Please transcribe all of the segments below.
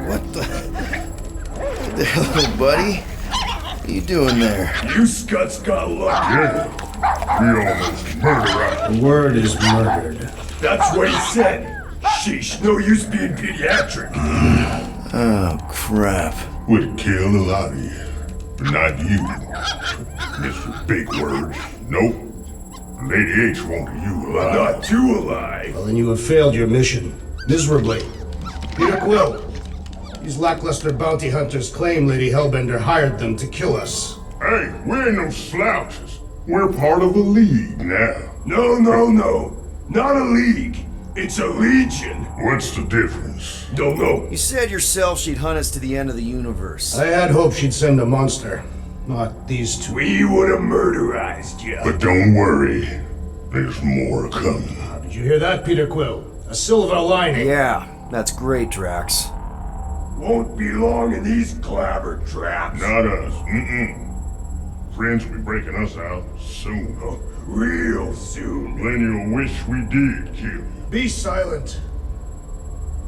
What the hell, buddy? What are you doing there? You scuts got lucky. Yeah, we almost murdered. The word is murdered. That's what he said. Sheesh, no use being pediatric. Oh, crap. Would kill a lot of you, but not you, Mr. Big Words. Nope. Lady H wanted you alive. Not too alive. Well, then you have failed your mission. Miserably. Peter Quill. These lackluster bounty hunters claim Lady Hellbender hired them to kill us. Hey, we ain't no slouches. We're part of a league now. No. Not a league. It's a legion. What's the difference? Don't know. You said yourself she'd hunt us to the end of the universe. I had hoped she'd send a monster. Not these two. We would have murderized you. But don't worry. There's more coming. Did you hear that, Peter Quill? A silver lining. Yeah, that's great, Drax. Won't be long in these clabber traps. Not us. Friends will be breaking us out soon. Real soon. Plenty will wish we did kill you. Be silent.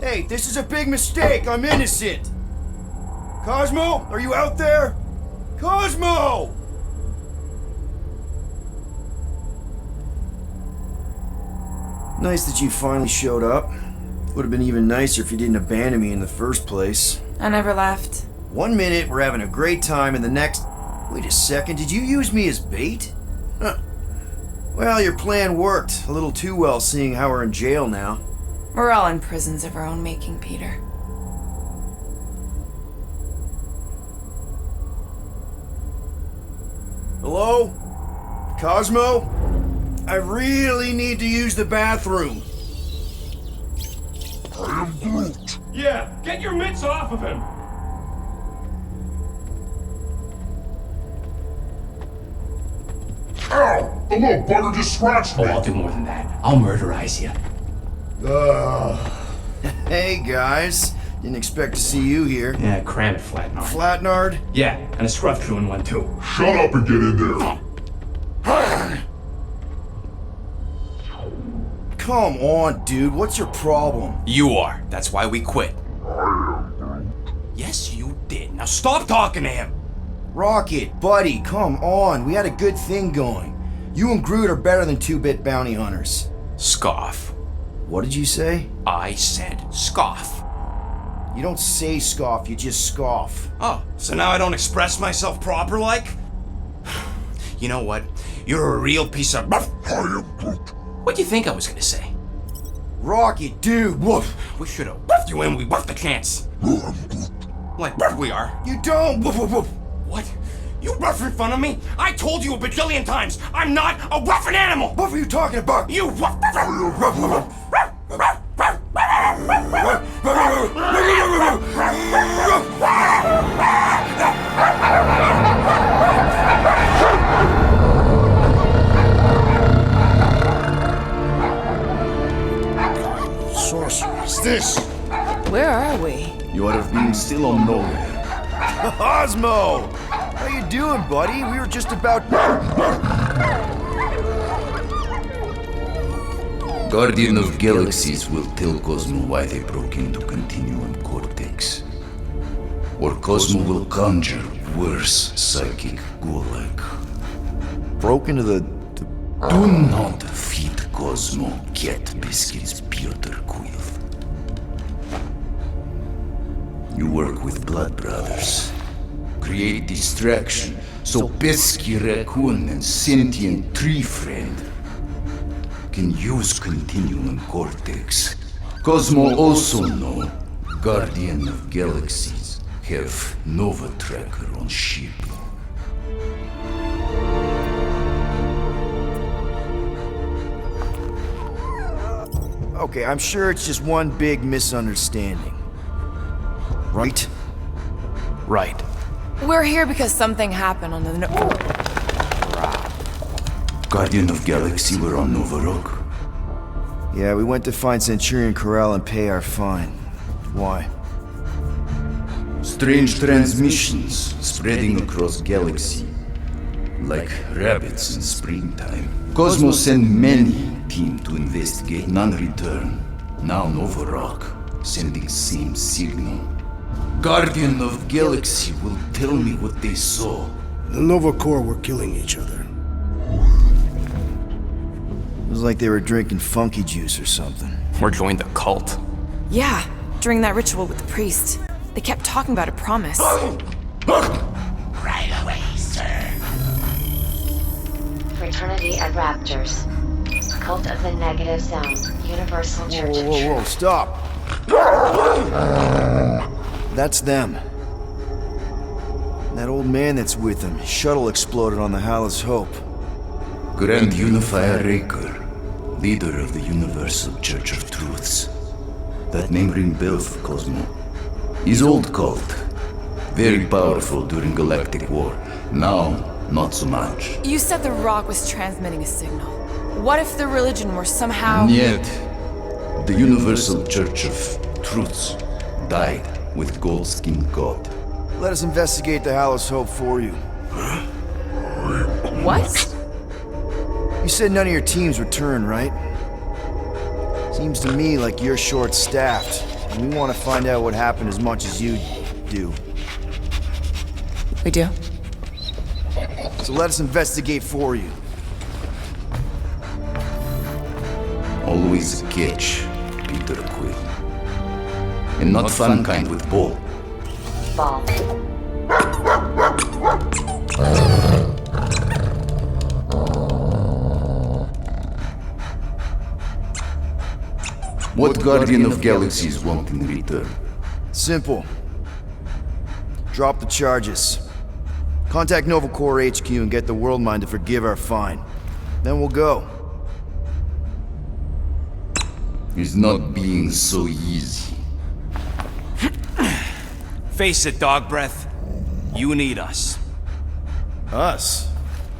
Hey, this is a big mistake. I'm innocent. Cosmo, are you out there? Cosmo! Nice that you finally showed up. Would have been even nicer if you didn't abandon me in the first place. I never left. 1 minute, we're having a great time, and the next... Wait a second, did you use me as bait? Huh. Well, your plan worked. A little too well, seeing how we're in jail now. We're all in prisons of our own making, Peter. Hello? Cosmo? I really need to use the bathroom. I am Groot. Yeah, get your mitts off of him. Ow! The little bugger just scratched me. Oh, I'll do more than that. I'll murderize you. Hey, guys. Didn't expect to see you here. Yeah, cram it, Flatnard. Flatnard? Yeah, and a scruff crew in one too. Shut up and get in there. Come on, dude. What's your problem? You are. That's why we quit. Yes, you did. Now stop talking to him. Rocket, buddy, come on. We had a good thing going. You and Groot are better than 2-bit bounty hunters. Scoff. What did you say? I said scoff. You don't say scoff, you just scoff. Oh, so now I don't express myself proper like? You know what? You're a real piece of... I am Groot. What'd you think I was gonna say? Rocket, dude, woof. We should have woofed you in, we woofed the chance. Like woof we are. You don't, woof, woof, woof. What? You rough in front of me? I told you a bajillion times, I'm not a roughin' animal! What are you talking about? You rough... Sorceress, this? Where are we? You have been still on nowhere. Cosmo! How you doing, buddy? We were just about... Guardian of Galaxies will tell Cosmo why they broke into Continuum Cortex. Or Cosmo will conjure worse psychic gulag. Broke into the... Do not feed Cosmo cat biscuits, Piotr Quill. You work with Blood Brothers. Create distraction so pesky raccoon and sentient tree friend can use Continuum Cortex. Cosmo also know Guardian of Galaxies have Nova Tracker on ship. Okay, I'm sure it's just one big misunderstanding. Right? Right. We're here because something happened on the... Guardian of Galaxy were on Nova Rock. Yeah, we went to find Centurion Corral and pay our fine. Why? Strange transmissions spreading across galaxy, like rabbits in springtime. Cosmos sent many team to investigate. None return. Now Nova Rock, sending same signal. Guardian of Galaxy will tell me what they saw. The Nova Corps were killing each other. It was like they were drinking funky juice or something. Or joined the cult. Yeah, during that ritual with the priest. They kept talking about a promise. Right away, sir. Fraternity of Raptors. Cult of the Negative Zone. Universal Church of Whoa, Truth. stop! That's them. That old man that's with them. His shuttle exploded on the Hallis Hope. Grand Unifier Raker, leader of the Universal Church of Truths. That name ring bell for Cosmo. His old cult. Very powerful during Galactic War. Now, not so much. You said the rock was transmitting a signal. What if the religion were somehow... Yet, the Universal Church of Truths died with gold-skinned God. Let us investigate the Hallis Hope for you. What? You said none of your teams return, right? Seems to me like you're short-staffed, and we want to find out what happened as much as you do. We do? So let us investigate for you. Always a catch, Peter Quill. And not fun kind with Ball. Ball. What Guardian of Galaxies want in return? Simple. Drop the charges. Contact Nova Corps HQ and get the World Mind to forgive our fine. Then we'll go. It's not being so easy. Face it, dog breath. You need us. Us?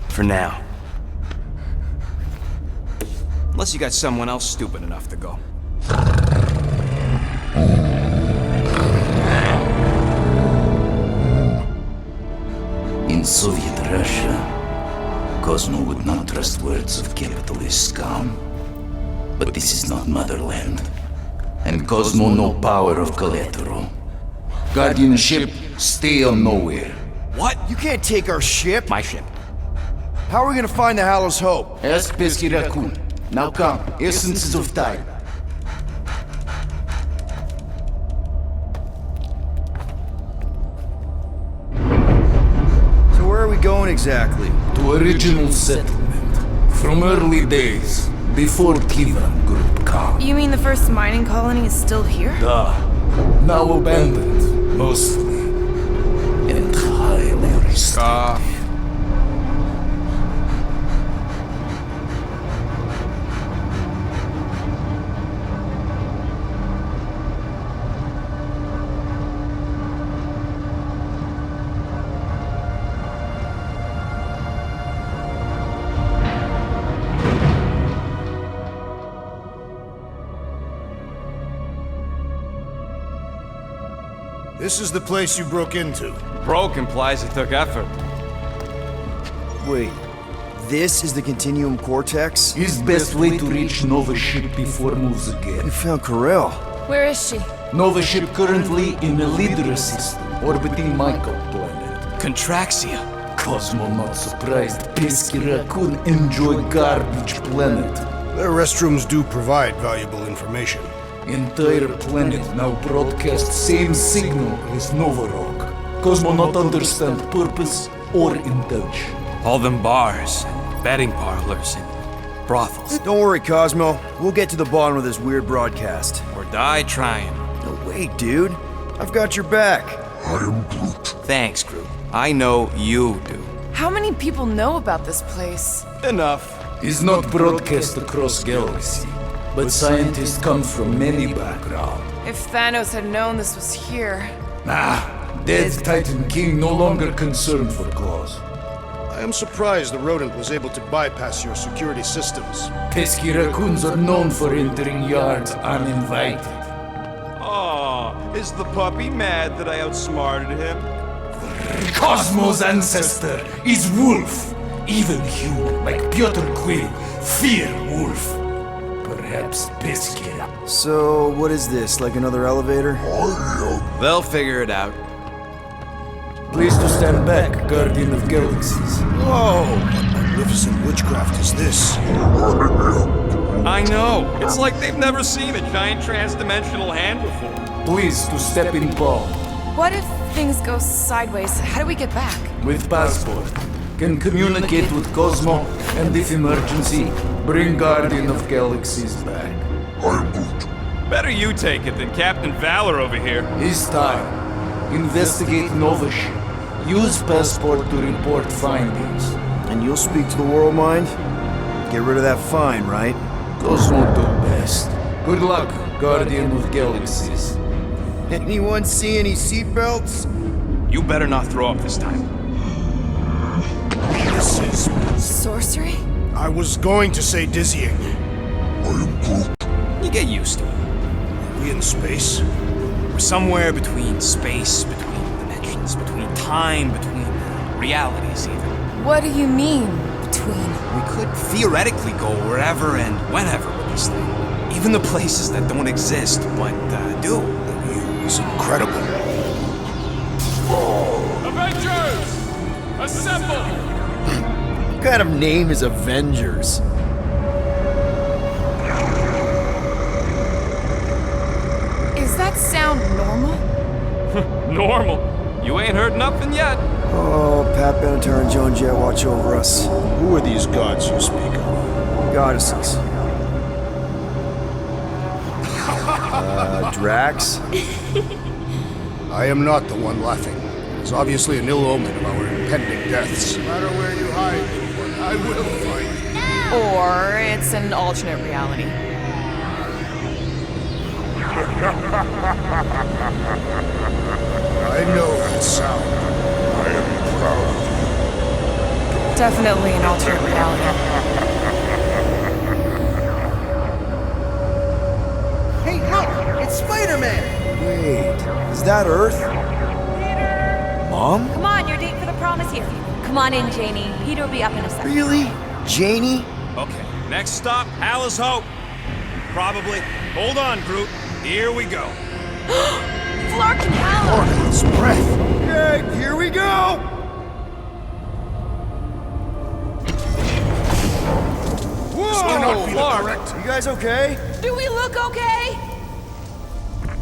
For now. Unless you got someone else stupid enough to go. In Soviet Russia, Cosmo would not trust words of capitalist scum. But this is not motherland. And Cosmo no power of collateral. Guardianship, stay on nowhere. What? You can't take our ship! My ship. How are we gonna find the Hallis Hope? Ask Pesky Raccoon. Now come, essences of time. So where are we going exactly? To original settlement. From early days, before Kivan Group come. You mean the first mining colony is still here? Now abandoned, mostly. And highly restricted. This is the place you broke into. Broke implies it took effort. Wait, this is the Continuum Cortex? Is best way to reach Nova ship before moves You again. found Corel. Where is she? Nova ship currently in the Lydra system, orbiting Michael planet. Contraxia. Cosmo not surprised Pesky Raccoon enjoy garbage planet. Their restrooms do provide valuable information. Entire planet now broadcast same signal as Nova Rock. Cosmo not understand purpose or intention. All them bars, and betting parlors, and brothels. Don't worry, Cosmo. We'll get to the bottom of this weird broadcast. Or die trying. No, wait, dude. I've got your back. Thanks, Groot. I know you do. How many people know about this place? Enough. Is not broadcast across galaxy, but scientists come from many backgrounds. If Thanos had known this was here... Dead Titan King no longer concerned for cause. I am surprised the rodent was able to bypass your security systems. Pesky raccoons are known for entering yards uninvited. Oh, is the puppy mad that I outsmarted him? Cosmo's ancestor is wolf. Even human, like Piotr Quill, fear wolf. perhaps biscuit. So, what is this? Like another elevator? They'll figure it out. Please to stand back, Guardian of Galaxies. Whoa! What magnificent witchcraft is this? I know. It's like they've never seen a giant trans-dimensional hand before. Please to step in palm. What if things go sideways? How do we get back? With passport. Can communicate with Cosmo, and if emergency, bring Guardian of Galaxies back. Better you take it than Captain Valor over here. His time. Investigate Nova ship. Use passport to report findings. And you'll speak to the World Mind? Get rid of that fine, right? Cosmo do best. Good luck, Guardian of Galaxies. Anyone see any seatbelts? You better not throw up this time. This is... Sorcery? I was going to say dizzying. You get used to it. Are we in space? We're somewhere between space, between dimensions, between time, between realities even. What do you mean, between? We could theoretically go wherever and whenever with this thing. Even the places that don't exist, but do. The view is incredible. Avengers! Assemble! What kind of name is Avengers? Is that sound normal? Normal. You ain't heard nothing yet. Oh, Pat Benatar and Joan Jett watch over us. Who are these gods you speak of? Goddesses. Drax? I am not the one laughing. It's obviously an ill omen of our impending deaths. No matter where you hide, I will find you. Or it's an alternate reality. I know that sound. I am proud. Definitely an alternate reality. Hey, look! It's Spider-Man! Wait, is that Earth? Mom? Come on, your date for the prom is here. Come on in, Janie. Peter will be up in a second. Really? Janie? Okay, next stop, Hal's Hope. Probably. Hold on, Groot. Here we go. Flark and Hal! Organ's breath. Okay, here we go! This cannot be the correct. You guys okay? Do we look okay?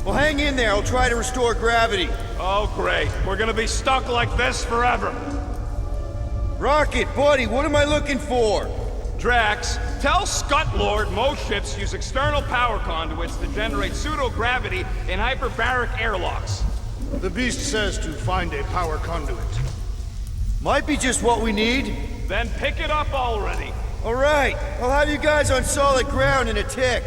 Well, hang in there. I'll try to restore gravity. Oh, great. We're gonna be stuck like this forever. Rocket, buddy, what am I looking for? Drax, tell Scut Lord most ships use external power conduits to generate pseudo-gravity in hyperbaric airlocks. The beast says to find a power conduit. Might be just what we need. Then pick it up already. All right, I'll have you guys on solid ground in a tick.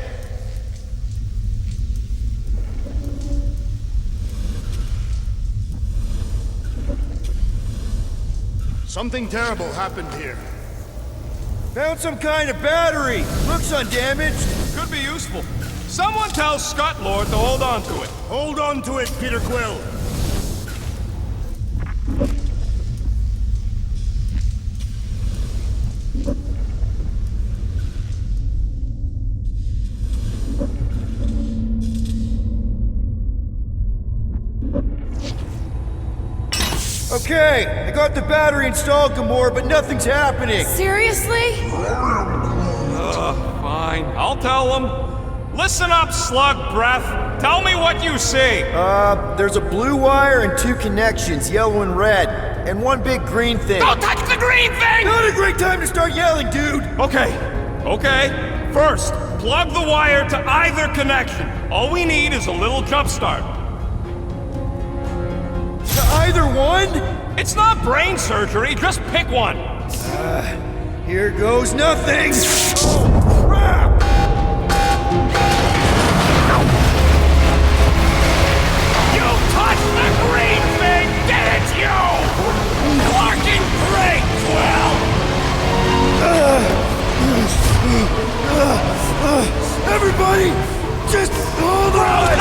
Something terrible happened here. Found some kind of battery. Looks undamaged. Could be useful. Someone tell Scut Lord to hold on to it. Hold on to it, Peter Quill. Okay, I got the battery installed, Gamora, but nothing's happening. Seriously? Fine. I'll tell them. Listen up, slug breath. Tell me what you see. There's a blue wire and two connections, yellow and red, and one big green thing. Don't touch the green thing! Not a great time to start yelling, dude! Okay. First, plug the wire to either connection. All we need is a little jump start. To either one? It's not brain surgery, just pick one. Here goes nothing! Oh, crap! You touched the green thing, didn't you? Fucking great, Quill! Everybody, just hold on!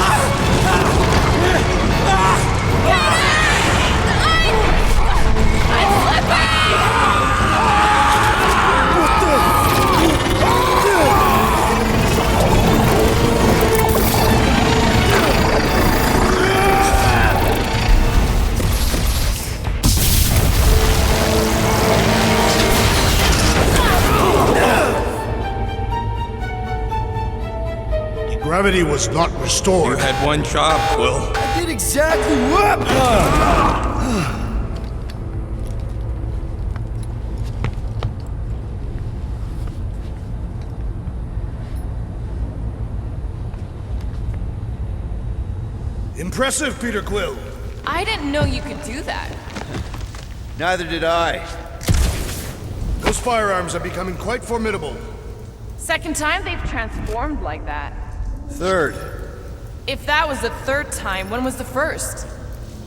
Gravity was not restored. You had one job, Quill. I did exactly what? Impressive, Peter Quill. I didn't know you could do that. Neither did I. Those firearms are becoming quite formidable. Second time they've transformed like that. Third, If that was the third time, when was the first?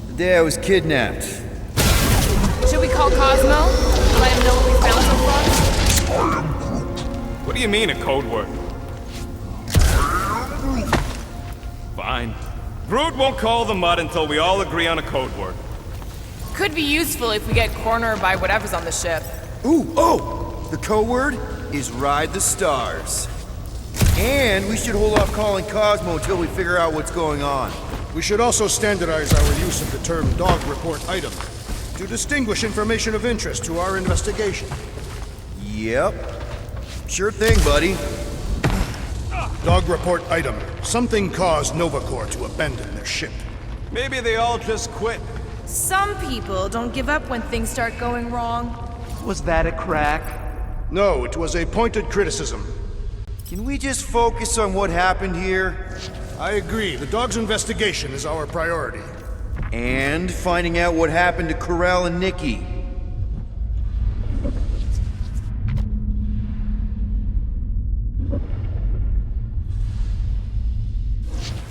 the day I was kidnapped. Should we call Cosmo? Let him know what we found so far? What do you mean, a code word? Fine. Groot won't call the mud until we all agree on a code word. Could be useful if we get cornered by whatever's on the ship. The code word is Ride the Stars. And we should hold off calling Cosmo until we figure out what's going on. We should also standardize our use of the term dog report item to distinguish information of interest to our investigation. Yep. Sure thing, buddy. Dog report item. Something caused Nova Corps to abandon their ship. Maybe they all just quit. Some people don't give up when things start going wrong. Was that a crack? No, it was a pointed criticism. Can we just focus on what happened here? I agree. The dog's investigation is our priority. And finding out what happened to Corell and Nikki.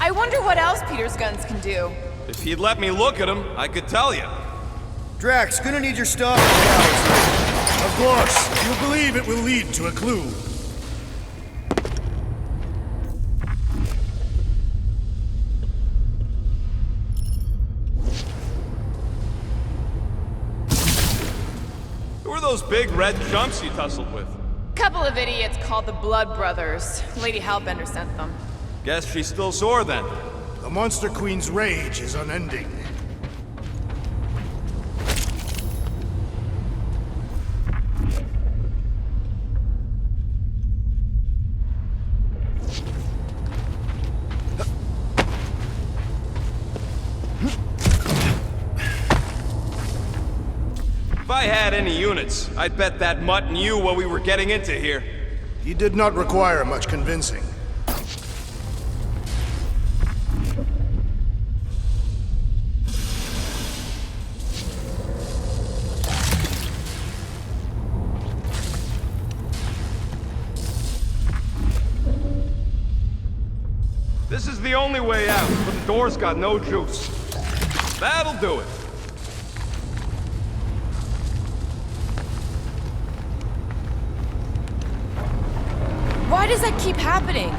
I wonder what else Peter's guns can do. If he'd let me look at them, I could tell you. Drax, gonna need your stomping powers. Of course, if you believe it will lead to a clue. Who are those big red chumps you tussled with? Couple of idiots called the Blood Brothers. Lady Hellbender sent them. Guess she's still sore then. The Monster Queen's rage is unending. If I had any units, I'd bet that mutt knew what we were getting into here. He did not require much convincing. This is the only way out, but the door's got no juice. That'll do it. Why does that keep happening?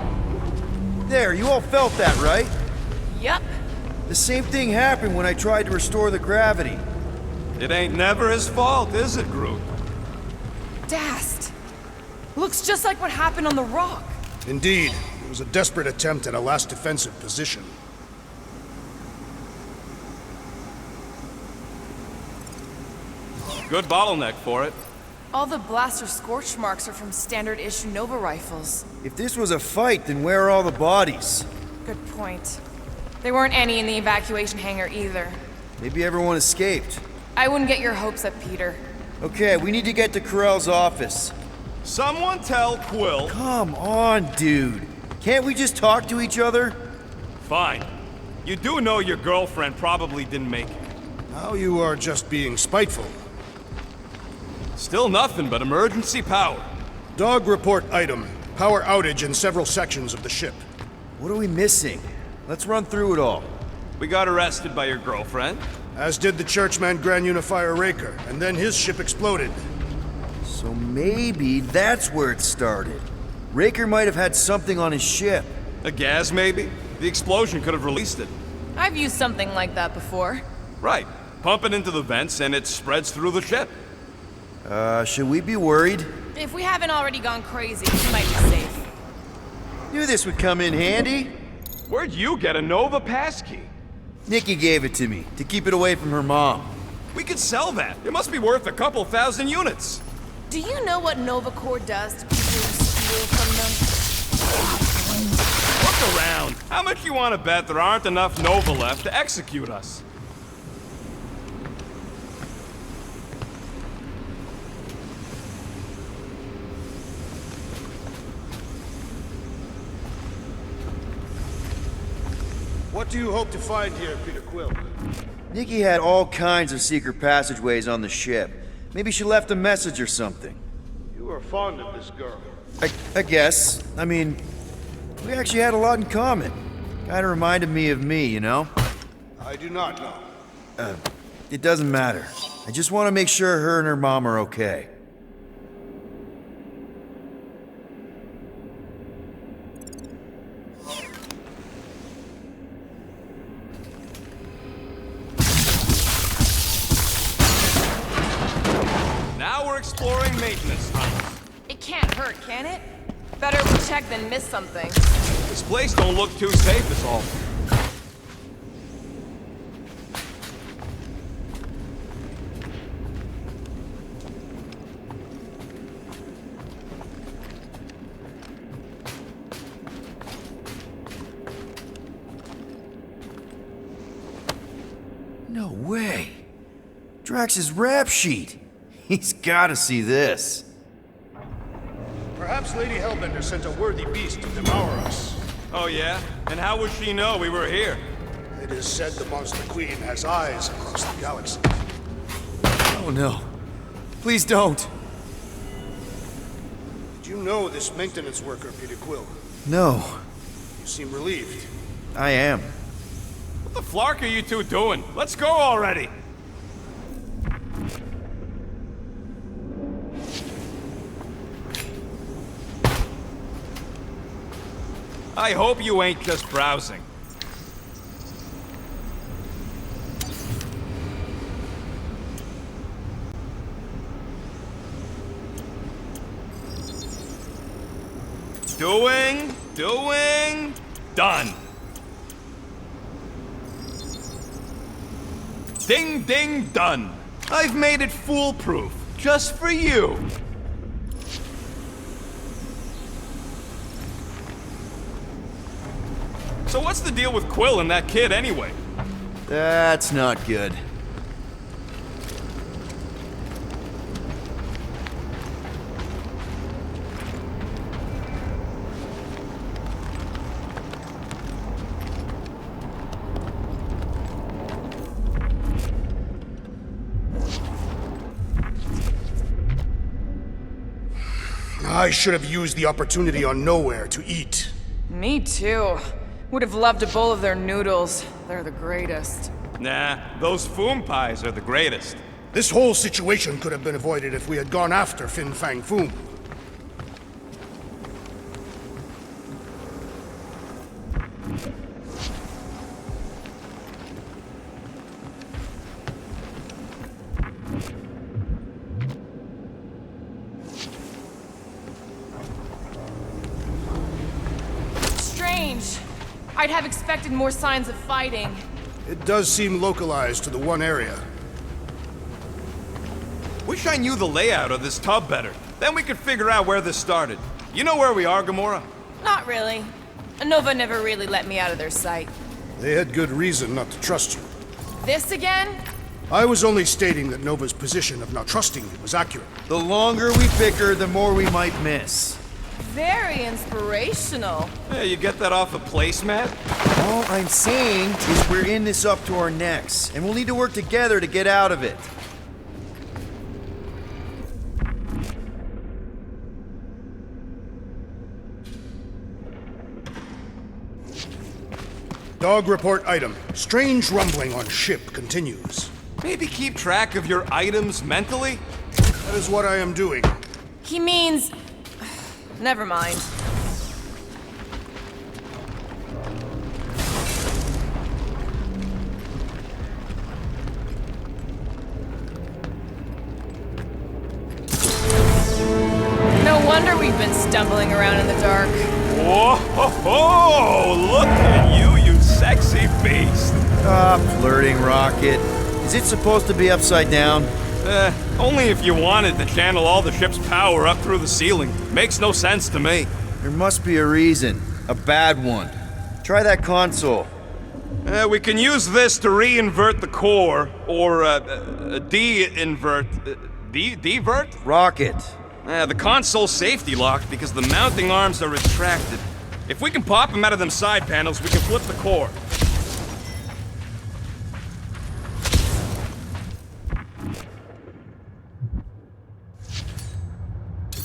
There, you all felt that, right? Yup. The same thing happened when I tried to restore the gravity. It ain't never his fault, is it, Groot? Dast. Looks just like what happened on the rock. Indeed, it was a desperate attempt at a last defensive position. Good bottleneck for it. All the blaster scorch marks are from standard issue Nova rifles. If this was a fight, then where are all the bodies? Good point. There weren't any in the evacuation hangar either. Maybe everyone escaped. I wouldn't get your hopes up, Peter. Okay, we need to get to Corell's office. Someone tell Quill. Come on, dude. Can't we just talk to each other? Fine. You do know your girlfriend probably didn't make it. Now you are just being spiteful. Still nothing but emergency power. Dog report item. Power outage in several sections of the ship. What are we missing? Let's run through it all. We got arrested by your girlfriend. As did the churchman Grand Unifier Raker, and then his ship exploded. So maybe that's where it started. Raker might have had something on his ship. A gas, maybe? The explosion could have released it. I've used something like that before. Right. Pump it into the vents and it spreads through the ship. Should we be worried? If we haven't already gone crazy, we might be safe. Knew this would come in handy. Where'd you get a Nova passkey? Nikki gave it to me, to keep it away from her mom. We could sell that. It must be worth a couple thousand units. Do you know what Nova Corps does to people who steal from them? What Look around. How much you want to bet there aren't enough Nova left to execute us? What do you hope to find here, Peter Quill? Nikki had all kinds of secret passageways on the ship. Maybe she left a message or something. You are fond of this girl. I guess. I mean, we actually had a lot in common. Kinda reminded me of me, you know? I do not know. It doesn't matter. I just want to make sure her and her mom are okay. Now we're exploring maintenance tunnels. It can't hurt, can it? Better we check than miss something. This place don't look too safe is all. No way. Drax's rap sheet. He's gotta see this. Perhaps Lady Hellbender sent a worthy beast to devour us. Oh yeah? And how would she know we were here? It is said the Monster Queen has eyes across the galaxy. Oh no. Please don't. Did you know this maintenance worker, Peter Quill? No. You seem relieved. I am. What the flark are you two doing? Let's go already! I hope you ain't just browsing. Doing, done. Ding, ding, done. I've made it foolproof, just for you. So what's the deal with Quill and that kid anyway? That's not good. I should have used the opportunity on Nowhere to eat. Me too. Would have loved a bowl of their noodles. They're the greatest. Nah, those Foom pies are the greatest. This whole situation could have been avoided if we had gone after Fin Fang Foom. Strange. I'd have expected more signs of fighting. It does seem localized to the one area. Wish I knew the layout of this tub better. Then we could figure out where this started. You know where we are, Gamora? Not really. Nova never really let me out of their sight. They had good reason not to trust you. This again? I was only stating that Nova's position of not trusting you was accurate. The longer we bicker, the more we might miss. Very inspirational. Yeah, you get that off a placemat? All I'm saying is we're in this up to our necks, and we'll need to work together to get out of it. Dog report item. Strange rumbling on ship continues. Maybe keep track of your items mentally? That is what I am doing. He means... Never mind. No wonder we've been stumbling around in the dark. Whoa, ho, ho! Look at you, you sexy beast! Stop flirting, Rocket. Is it supposed to be upside down? Only if you wanted to channel all the ship's power up through the ceiling. Makes no sense to me. There must be a reason. A bad one. Try that console. We can use this to re-invert the core, or de-invert... Devert? Rocket. The console's safety locked because the mounting arms are retracted. If we can pop them out of them side panels, we can flip the core.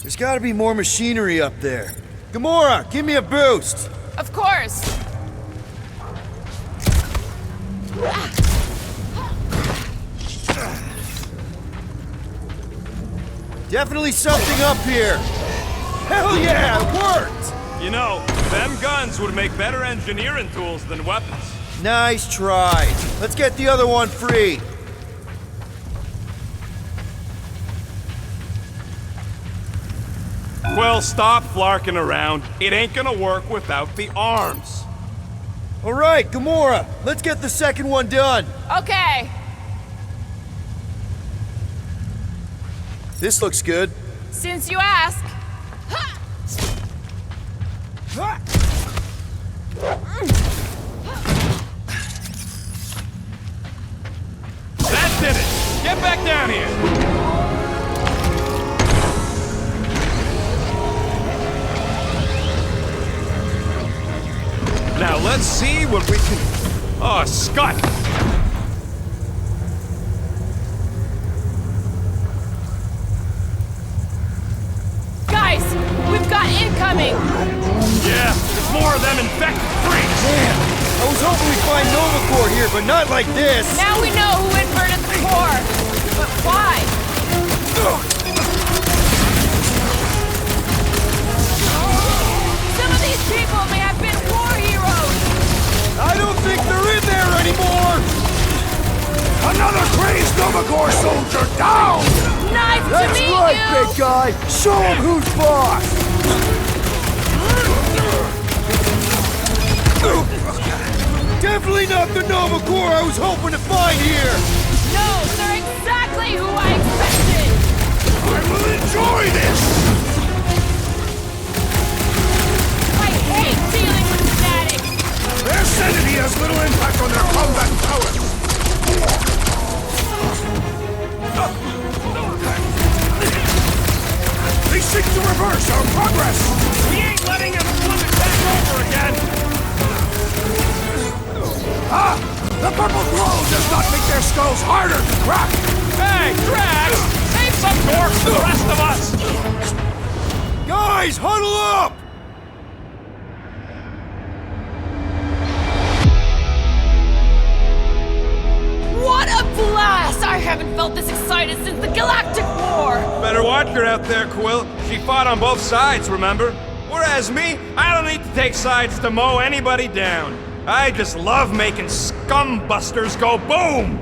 There's gotta be more machinery up there. Gamora, give me a boost! Of course! Definitely something up here! Hell yeah, it worked! You know, them guns would make better engineering tools than weapons. Nice try. Let's get the other one free. Well, stop flarking around. It ain't gonna work without the arms. All right, Gamora, let's get the second one done. Okay. This looks good. Since you ask. That did it! Get back down here! Now let's see what we can... Oh, Scott! Guys, we've got incoming! Yeah, there's more of them infected freaks! Damn! I was hoping we'd find Nova Corps here, but not like this! Now we know who inverted the core! But why? Some of these people may have been war heroes! I don't think they're in there anymore! Another crazed Nova Corps soldier down! Nice to That's meet right, you! big guy! Show him who's boss! Definitely not the Nova Corps I was hoping to find here! No, they're exactly who I expected! I will enjoy this! I hate dealing with fanatics! Their sanity has little impact on their combat prowess! They seek to reverse our progress! We ain't letting them flip it back over again! Ah! The purple glow does not make their skulls harder to crack! Hey, Drax! Save some dork for the rest of us! Guys, huddle up! What a blast! I haven't felt this excited since the Galactic War! Better watch her out there, Quill. She fought on both sides, remember? Whereas me, I don't need to take sides to mow anybody down. I just love making scumbusters go boom!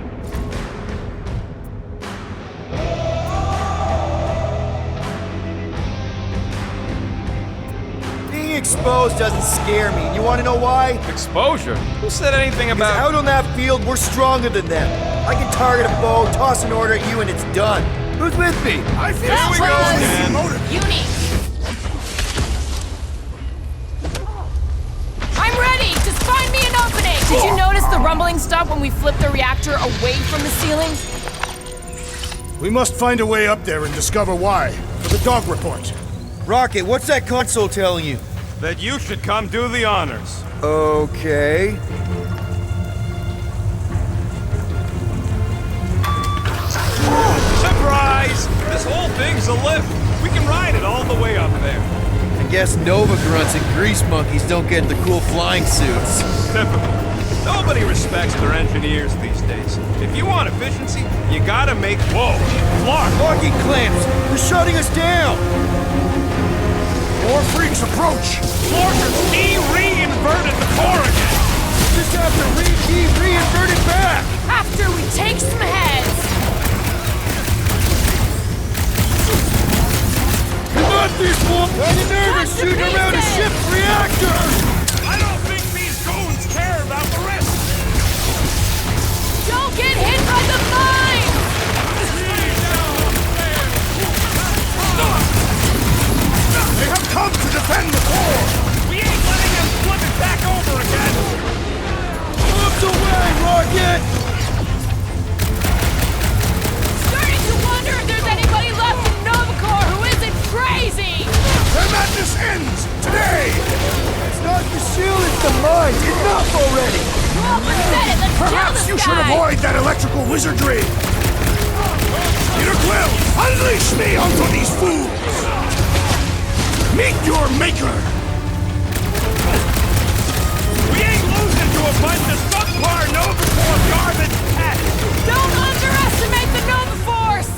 Being exposed doesn't scare me. You want to know why? Exposure? Who said anything about... Out on that field, we're stronger than them. I can target a bow, toss an order at you, and it's done. Who's with me? I feel That was again. unique. I'm ready! Just find me an opening! Did you notice the rumbling stopped when we flipped the reactor away from the ceiling? We must find a way up there and discover why. For the dog report. Rocket, what's that console telling you? That you should come do the honors. Okay. Surprise! This whole thing's a lift. We can ride it all the way up there. I guess Nova grunts and grease monkeys don't get the cool flying suits. Typical. Nobody respects their engineers these days. If you want efficiency, you gotta make... Whoa! Clark! Locking clamps! They're shutting us down! More freaks approach! Florkers, he re-inverted the core again! Just have to re-invert it back! After we take some heads! You got this, boy! Why you nervous shooting around a ship's reactor? I don't think these goons care about the risk! Don't get hit by the mine! They have come to defend the core! We ain't letting them flip it back over again! Guys, enough already! You almost said it! Let's Perhaps kill you this should guy! avoid that electrical wizardry! Peter Quill, unleash me onto these fools! Meet your maker! We ain't losing to a bunch of subpar Nova garbage cats! Don't underestimate the Nova Force!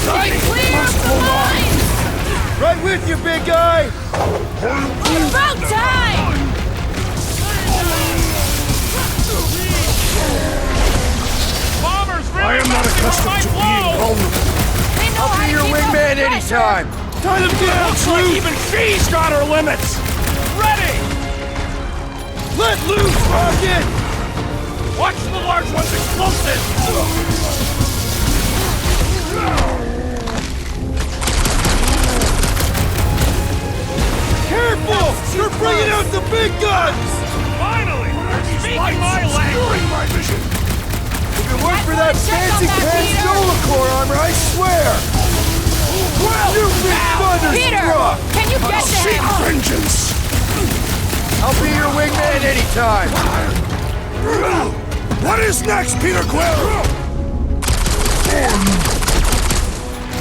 Stay clear of the mines! Right with you, big guy! About time! Bombers really I am not accustomed to being vulnerable. They know how Be to your keep up wingman the pressure. anytime! Time to get out, Looks like even she's got her limits! Ready! Let loose, Rocket! Watch the large one's explosive! Careful! You're bringing out the big guns! Finally! They're speaking my language! my vision! If it weren't for that Check on fancy that, pants Peter. Nova Corps armor, I swear! You big Peter! thunderstruck! Can you get to Seek him? vengeance! I'll be your wingman anytime! What is next, Peter Quill?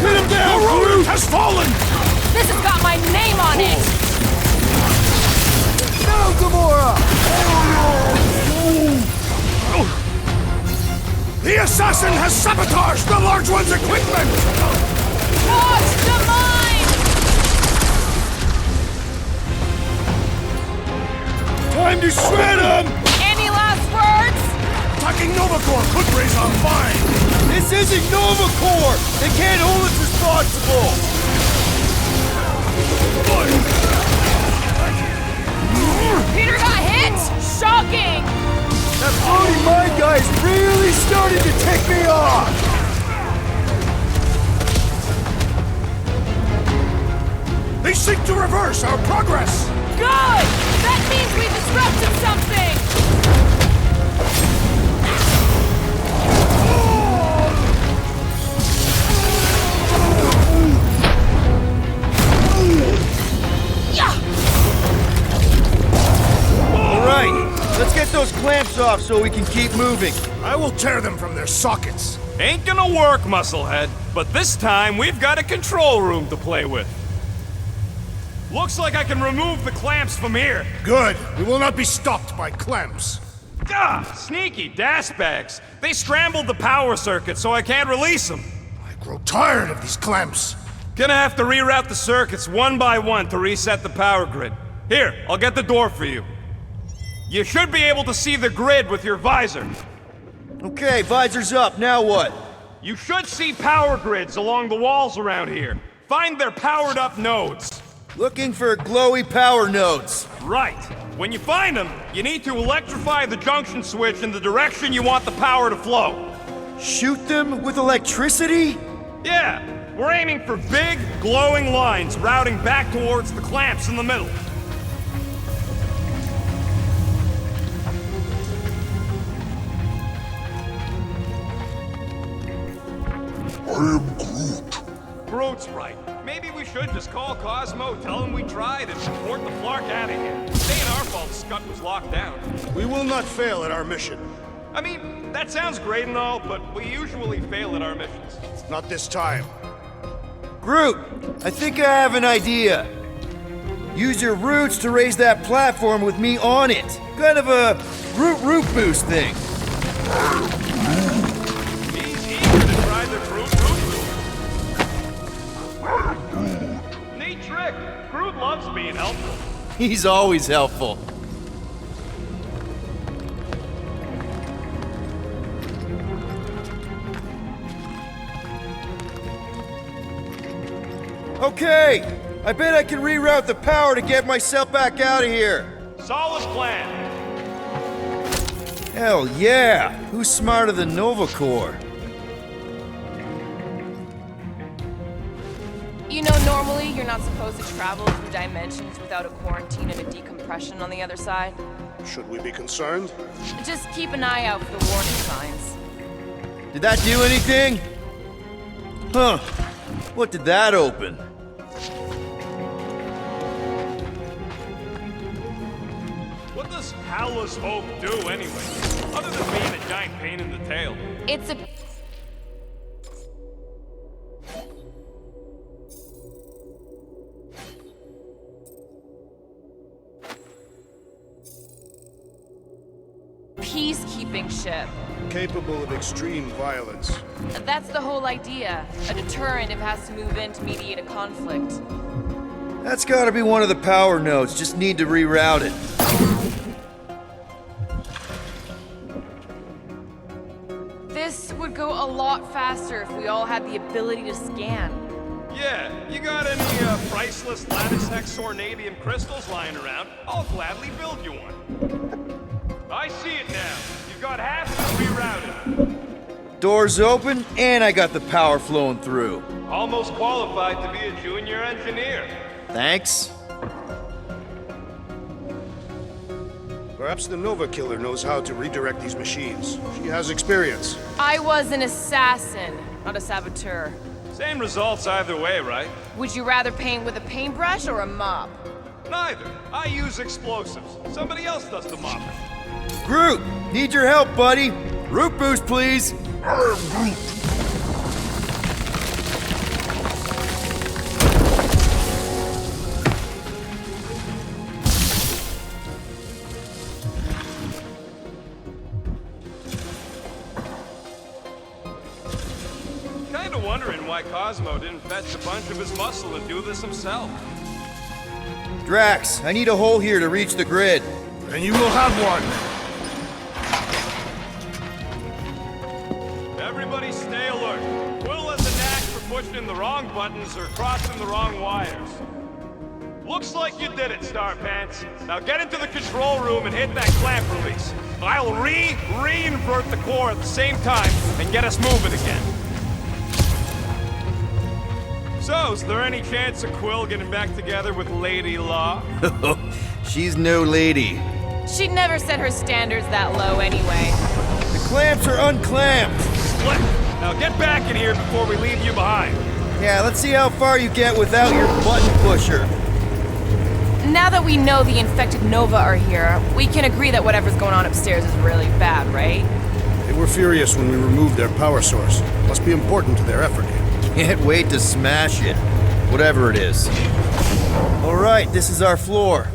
Hit him down, The rodent Groot! has fallen! This has got my name on it! Now, Gamora! The assassin has sabotaged the large one's equipment! Watch the mine! Time to shred him! Any last words? Attacking Nova Corps could raise a mine! This isn't Nova Corps! They can't hold us responsible! Peter got hit? Shocking! That floating mine guy's really starting to tick me off! They seek to reverse our progress! Good! That means we disrupted something! Alright, let's get those clamps off so we can keep moving. I will tear them from their sockets. Ain't gonna work, Musclehead. But this time, we've got a control room to play with. Looks like I can remove the clamps from here. Good. We will not be stopped by clamps. Ah, sneaky bags. They scrambled the power circuit, so I can't release them. I grow tired of these clamps. Gonna have to reroute the circuits one by one to reset the power grid. Here, I'll get the door for you. You should be able to see the grid with your visor. Okay, visor's up, now what? You should see power grids along the walls around here. Find their powered up nodes. Looking for glowy power nodes. Right. When you find them, you need to electrify the junction switch in the direction you want the power to flow. Shoot them with electricity? Yeah, we're aiming for big, glowing lines routing back towards the clamps in the middle. I am Groot. Groot's right. Maybe we should just call Cosmo, tell him we tried, and report the Flark out of here. It ain't our fault Scud was locked down. We will not fail at our mission. I mean, that sounds great and all, but we usually fail at our missions. Not this time. Groot, I think I have an idea. Use your roots to raise that platform with me on it. Kind of a root boost thing. He's eager to try the Groot boost. Neat trick. Groot loves being helpful. He's always helpful. Okay, I bet I can reroute the power to get myself back out of here. Solid plan. Hell yeah! Who's smarter than Nova Corps? You know, normally you're not supposed to travel through dimensions without a quarantine and a decompression on the other side. Should we be concerned? Just keep an eye out for the warning signs. Did that do anything? Huh. What did that open? does Howler's Hope do anyway? Other than being a giant pain in the tail. It's a peacekeeping ship. Capable of extreme violence. That's the whole idea. A deterrent if it has to move in to mediate a conflict. That's gotta be one of the power nodes. Just need to reroute it. This would go a lot faster if we all had the ability to scan. Yeah, you got any priceless lattice hexornadium crystals lying around? I'll gladly build you one. I see it now. You've got half of it rerouted. Doors open, and I got the power flowing through. Almost qualified to be a junior engineer. Thanks. Perhaps the Nova Killer knows how to redirect these machines. She has experience. I was an assassin, not a saboteur. Same results either way, right? Would you rather paint with a paintbrush or a mop? Neither. I use explosives. Somebody else does the mopping. Groot, need your help, buddy. Root boost, please. Kinda wondering why Cosmo didn't fetch a bunch of his muscle and do this himself. Drax, I need a hole here to reach the grid. And you will have one. Everybody stay alert. Quill has a knack for pushing the wrong buttons or crossing the wrong wires. Looks like you did it, Starpants. Now get into the control room and hit that clamp release. I'll re-invert the core at the same time and get us moving again. So, is there any chance of Quill getting back together with Lady Law? She's no lady. She'd never set her standards that low anyway. The clamps are unclamped. Split! Now get back in here before we leave you behind. Yeah, let's see how far you get without your button pusher. Now that we know the infected Nova are here, we can agree that whatever's going on upstairs is really bad, right? They were furious when we removed their power source. Must be important to their effort here. Can't wait to smash it. Whatever it is. All right, this is our floor.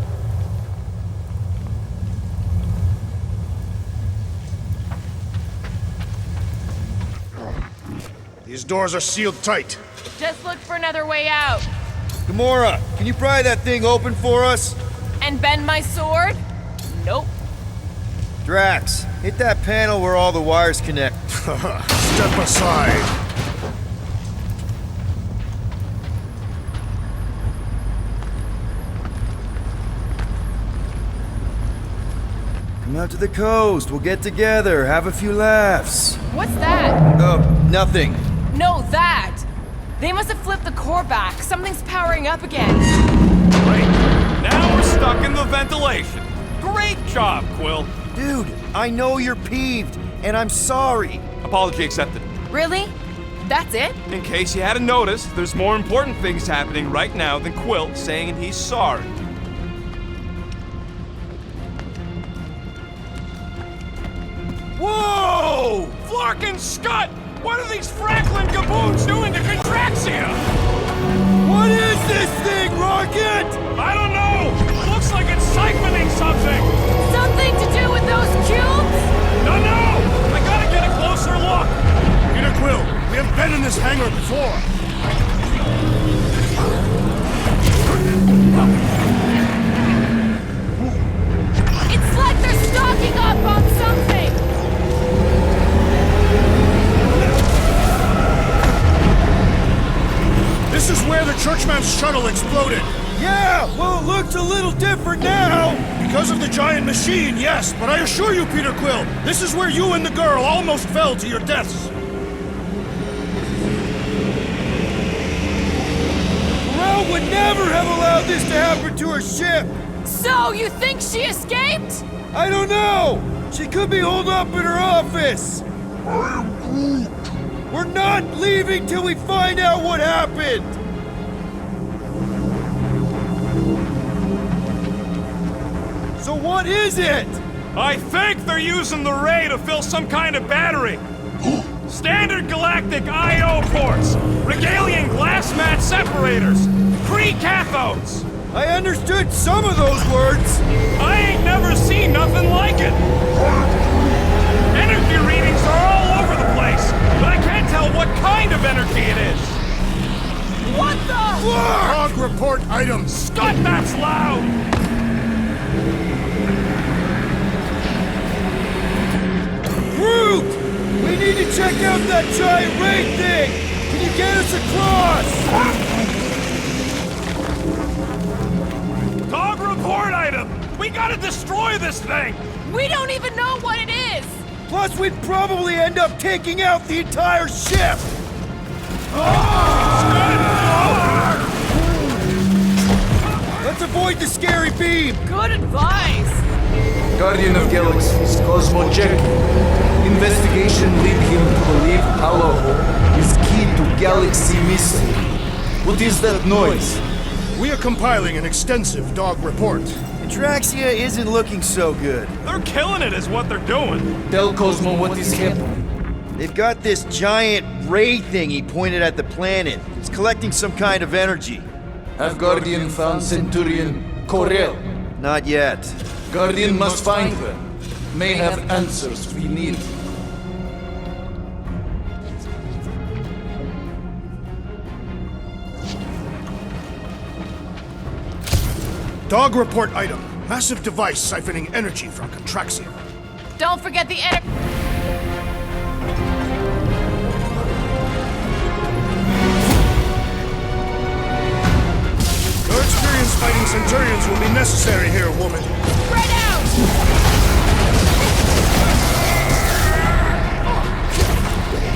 These doors are sealed tight. Just look for another way out. Gamora, can you pry that thing open for us? And bend my sword? Nope. Drax, hit that panel where all the wires connect. Step aside. Come out to the coast. We'll get together, have a few laughs. What's that? Nothing. No, that! They must have flipped the core back. Something's powering up again. Great. Now we're stuck in the ventilation. Great job, Quill. Dude, I know you're peeved, and I'm sorry. Apology accepted. Really? That's it? In case you hadn't noticed, there's more important things happening right now than Quill saying he's sorry. Whoa! Flarkin' Scud! What are these Franklin gaboons doing to Contraxia? What is this thing, Rocket? I don't know! Looks like it's siphoning something! Something to do with those cubes? No! I gotta get a closer look! Peter Quill, we have been in this hangar before. It's like they're stocking up on something! This is where the Churchman's shuttle exploded. Yeah, well, it looks a little different now. Because of the giant machine, yes, but I assure you, Peter Quill, this is where you and the girl almost fell to your deaths. Corral would never have allowed this to happen to her ship. So, you think she escaped? I don't know. She could be holed up in her office. We're not leaving till we find out what happened! So what is it? I think they're using the ray to fill some kind of battery. Standard galactic I.O. ports, Regalian glass mat separators, pre-cathodes. I understood some of those words. I ain't never seen nothing like it. Energy readings are all over the place, but I can't tell what kind of energy it is. What the? Log report items. Scott, that's loud! Groot! We need to check out that giant ray thing! Can you get us across? Dog report item! We gotta destroy this thing! We don't even know what it is! Plus, we'd probably end up taking out the entire ship! Let's avoid the scary beam! Good advice! Guardian of Galaxies, Cosmo check. Investigation lead him to believe Halaho is key to galaxy mystery. What is that noise? We are compiling an extensive dog report. Atraxia isn't looking so good. They're killing it is what they're doing. Tell Cosmo what is happening. They've got this giant ray thingy pointed at the planet. It's collecting some kind of energy. Have Guardian found Centurion Corel? Not yet. Guardian must find her. May have answers we need. Dog report item. Massive device siphoning energy from Contraxia. Don't forget the Your experience fighting Centurions will be necessary here, woman. Spread out!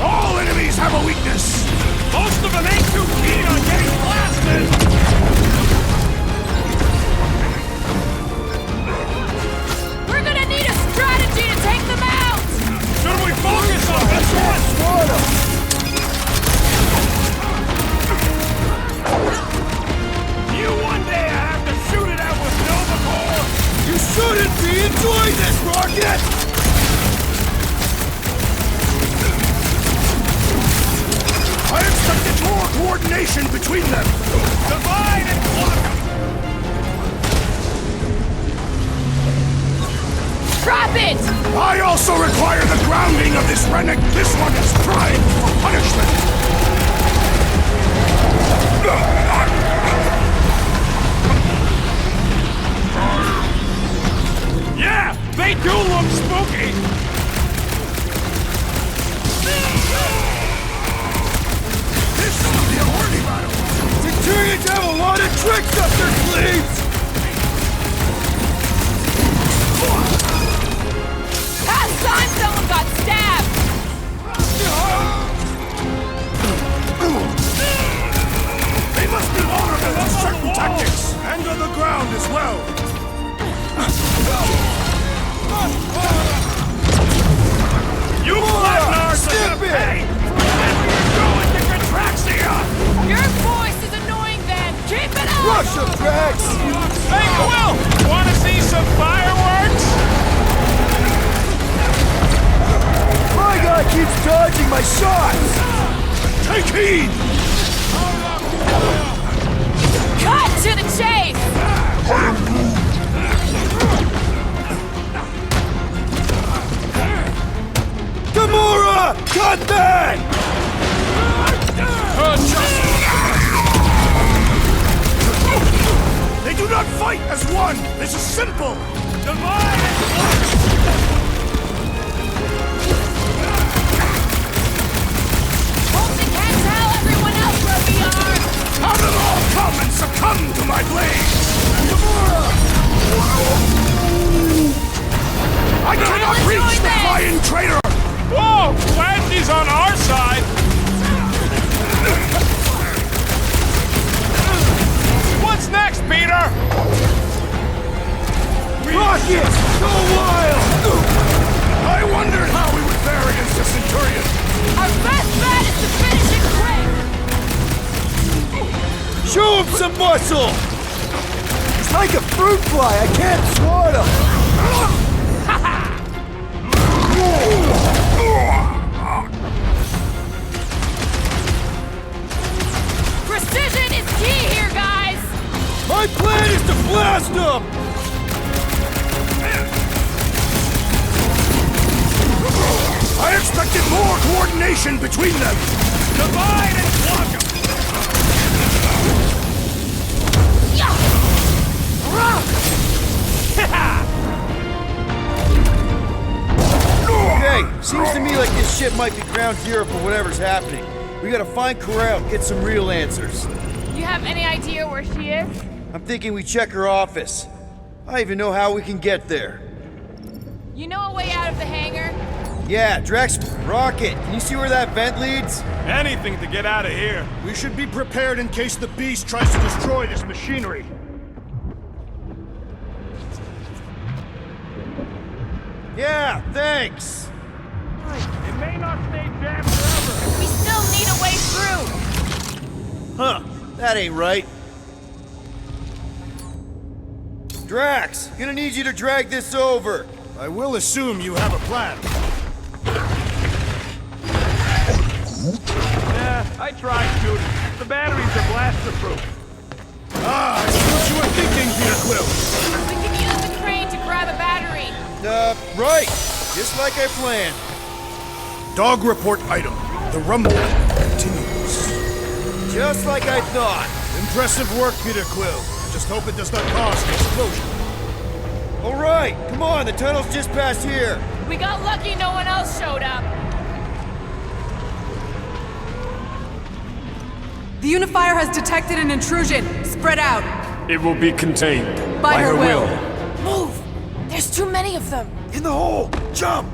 All enemies have a weakness! Most of them ain't too keen on getting blasted! We're gonna need a strategy to take them out! Should we focus on this one? You one day have to shoot it out with Nova Corps! You shouldn't be enjoying this, Rocket! I expected more coordination between them! Divide and conquer! Drop it! I also require the grounding of this renegade. This one is primed for punishment! Yeah, they do look spooky! This should be a worthy battle! Centurions have a lot of tricks up their sleeves! Last time someone got stabbed! They must be honorable in certain tactics! And on the ground as well! You flatteners are gonna pay for whatever you're doing to Contraxia! Your voice is annoying them! Keep it up! Rush them, Drax! Hey, Quill! Wanna see some fireworks? My guy keeps dodging my shots! Take heed! Cut to the chase! Gamora! Cut back! They do not fight as one! This is simple! Divide and conquer! Only can't tell everyone else where we are! Have them all come and succumb to my blades! I cannot let's reach join the this! flying traitor! Whoa! Glad she's on our side! What's next, Peter? Rocket! Go wild! I wondered how we would fare against the Centurion! Our best bet is to finish it quick! Show him some muscle! It's like a fruit fly, I can't swat him! Precision is key here, guys! My plan is to blast them! I expected more coordination between them! Divide and block them! Okay, seems to me like this ship might be ground zero for whatever's happening. We gotta find Corral, get some real answers. You have any idea where she is? I'm thinking we check her office. I even know how we can get there. You know a way out of the hangar? Yeah, Drex, Rocket, can you see where that vent leads? Anything to get out of here. We should be prepared in case the beast tries to destroy this machinery. Yeah, thanks! It may not stay jammed forever. We still need a way through! Huh, that ain't right. Drax, gonna need you to drag this over. I will assume you have a plan. Yeah, I tried shooting. The batteries are blaster-proof. Ah, I see what you were thinking, Peter Quill. We can use the crane to grab a battery. Right. Just like I planned. Dog report item. The rumble continues. Just like I thought. Impressive work, Peter Quill. Just hope it does not cause an explosion. All right, come on, the tunnel's just past here. We got lucky no one else showed up. The Unifier has detected an intrusion. Spread out. It will be contained. By her will. Move! There's too many of them. In the hole! Jump!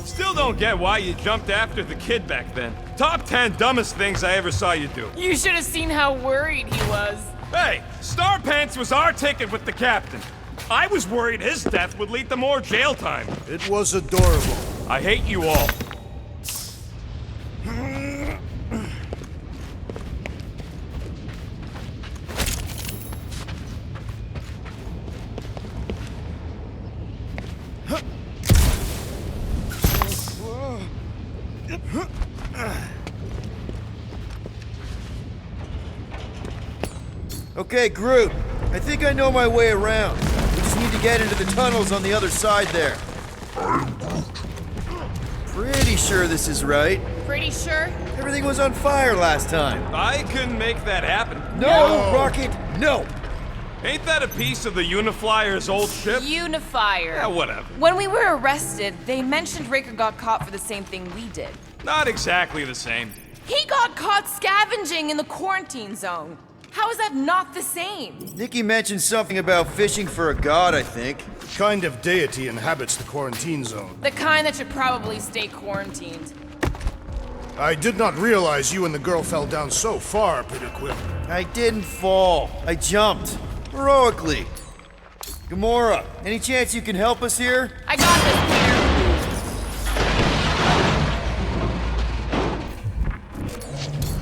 Still don't get why you jumped after the kid back then. Top 10 dumbest things I ever saw you do. You should have seen how worried he was. Hey, Star Pants was our ticket with the captain. I was worried his death would lead to more jail time. It was adorable. I hate you all. Okay, Groot. I think I know my way around. We just need to get into the tunnels on the other side there. Pretty sure this is right. Pretty sure? Everything was on fire last time. I couldn't make that happen. No, Rocket, no! Ain't that a piece of the Uniflyer's old ship? Unifier. Yeah, whatever. When we were arrested, they mentioned Raker got caught for the same thing we did. Not exactly the same. He got caught scavenging in the quarantine zone. How is that not the same? Nikki mentioned something about fishing for a god, I think. What kind of deity inhabits the quarantine zone? The kind that should probably stay quarantined. I did not realize you and the girl fell down so far, Peter Quill. I didn't fall. I jumped. Heroically. Gamora, any chance you can help us here? I got this, Peter.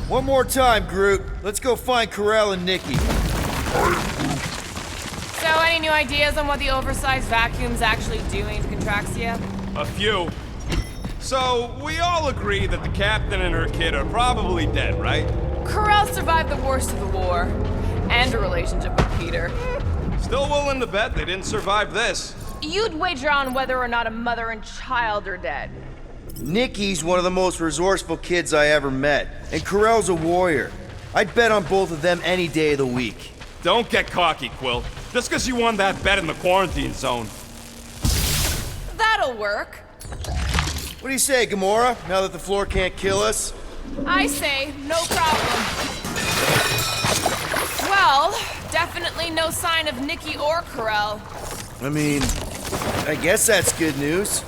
One more time, Groot. Let's go find Corral and Nikki. So, any new ideas on what the oversized vacuum's actually doing to Contraxia? A few. So, we all agree that the captain and her kid are probably dead, right? Corral survived the worst of the war. And a relationship with Peter. Still willing to bet they didn't survive this. You'd wager on whether or not a mother and child are dead. Nikki's one of the most resourceful kids I ever met, and Corell's a warrior. I'd bet on both of them any day of the week. Don't get cocky, Quill. Just because you won that bet in the quarantine zone. That'll work. What do you say, Gamora, now that the floor can't kill us? I say, no problem. Well, definitely no sign of Nikki or Corell. I mean, I guess that's good news.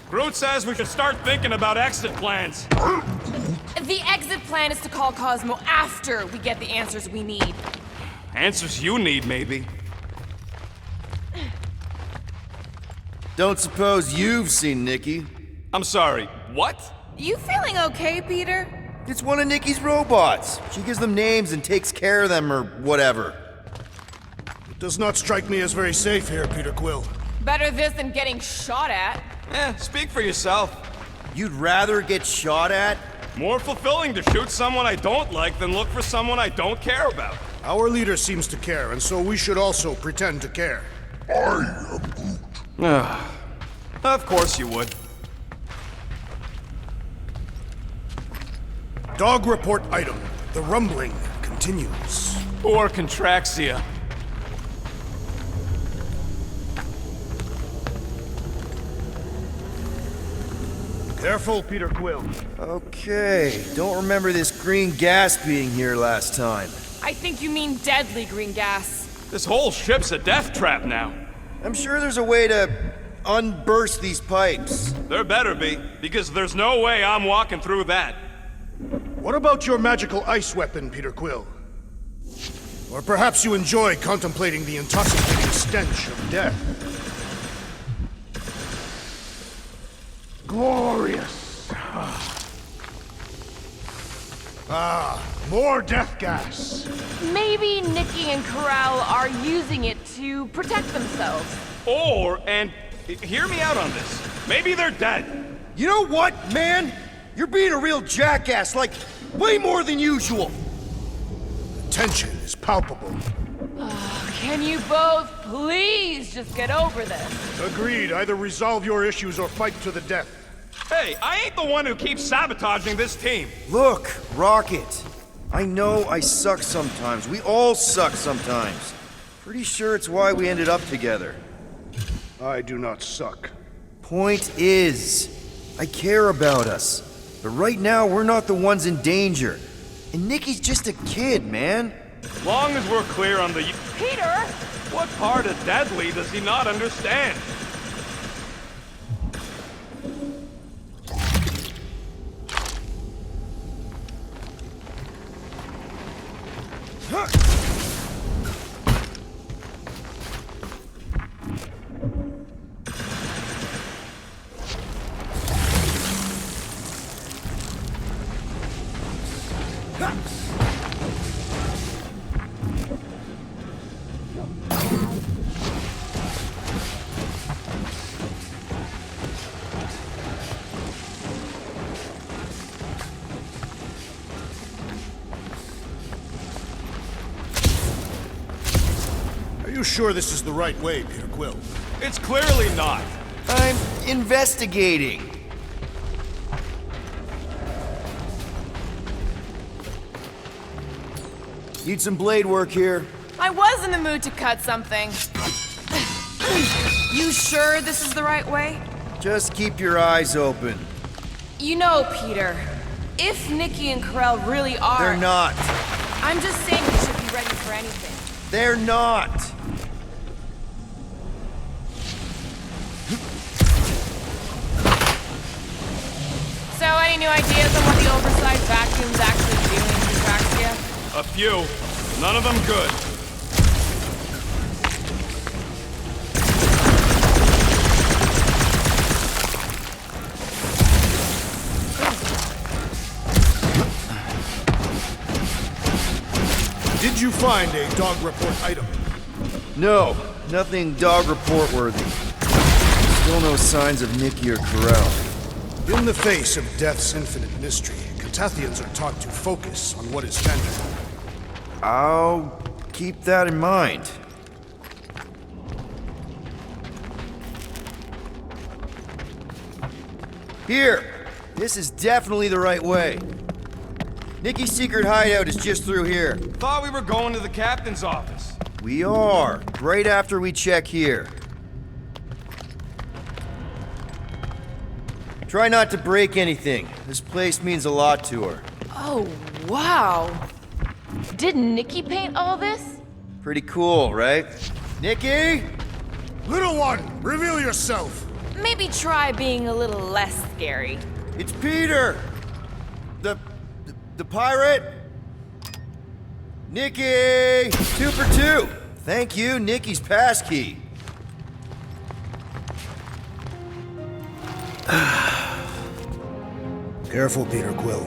Groot says we should start thinking about exit plans. The exit plan is to call Cosmo after we get the answers we need. Answers you need, maybe. Don't suppose you've seen Nikki? I'm sorry, what? You feeling okay, Peter? It's one of Nikki's robots. She gives them names and takes care of them or whatever. It does not strike me as very safe here, Peter Quill. Better this than getting shot at. Speak for yourself. You'd rather get shot at? More fulfilling to shoot someone I don't like than look for someone I don't care about. Our leader seems to care, and so we should also pretend to care. I am Groot. Of course you would. Dog report item. The rumbling continues. Or Contraxia. Careful, Peter Quill. Okay, don't remember this green gas being here last time. I think you mean deadly green gas. This whole ship's a death trap now. I'm sure there's a way to unburst these pipes. There better be, because there's no way I'm walking through that. What about your magical ice weapon, Peter Quill? Or perhaps you enjoy contemplating the intoxicating stench of death. Glorious. More death gas. Maybe Nikki and Corral are using it to protect themselves. And hear me out on this. Maybe they're dead. You know what, man? You're being a real jackass, like, way more than usual. Tension is palpable. Can you both please just get over this? Agreed. Either resolve your issues or fight to the death. Hey, I ain't the one who keeps sabotaging this team. Look, Rocket. I know I suck sometimes. We all suck sometimes. Pretty sure it's why we ended up together. I do not suck. Point is, I care about us. But right now, we're not the ones in danger. And Nikki's just a kid, man. As long as we're clear on the... Peter! What part of deadly does he not understand? Are you sure this is the right way, Peter Quill? It's clearly not. I'm investigating. Need some blade work here. I was in the mood to cut something. You sure this is the right way? Just keep your eyes open. You know, Peter, if Nikki and Corell really are... They're not. I'm just saying we should be ready for anything. They're not. So, any new ideas on what the oversized vacuum's actually doing to Traxia? A few. None of them good. Did you find a dog report item? No, nothing dog report worthy. Still no signs of Nikki or Corell. In the face of death's infinite mystery, Catathians are taught to focus on what is tangible. I'll keep that in mind. Here! This is definitely the right way. Nikki's secret hideout is just through here. Thought we were going to the captain's office. We are, right after we check here. Try not to break anything. This place means a lot to her. Oh, wow. Did Nikki paint all this? Pretty cool, right? Nikki? Little one, reveal yourself. Maybe try being a little less scary. It's Peter! The pirate? Nikki! 2 for 2! Thank you, Nikki's passkey. Careful, Peter Quill.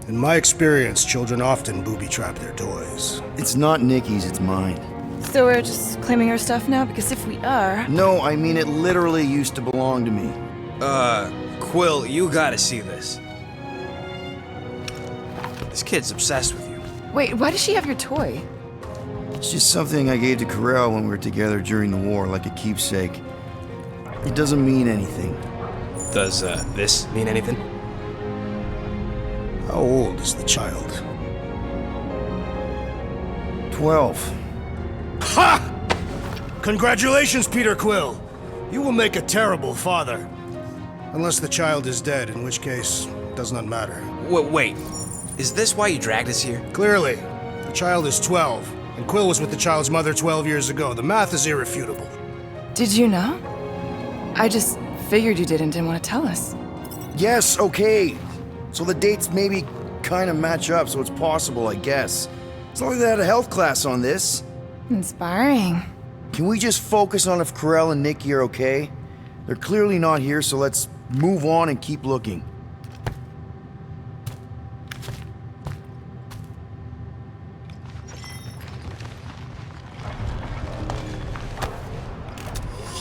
In my experience, children often booby-trap their toys. It's not Nikki's, it's mine. So we're just claiming her stuff now? Because if we are... No, I mean it literally used to belong to me. Quill, you gotta see this. This kid's obsessed with you. Wait, why does she have your toy? It's just something I gave to Corel when we were together during the war, like a keepsake. It doesn't mean anything. Does, this mean anything? How old is the child? 12. Ha! Congratulations, Peter Quill! You will make a terrible father. Unless the child is dead, in which case, it does not matter. Wait. Is this why you dragged us here? Clearly. The child is 12, and Quill was with the child's mother 12 years ago. The math is irrefutable. Did you know? I just figured you didn't want to tell us. Yes, okay. So the dates maybe kind of match up, so it's possible, I guess. It's not like they had a health class on this. Inspiring. Can we just focus on if Corel and Nikki are okay? They're clearly not here, so let's move on and keep looking.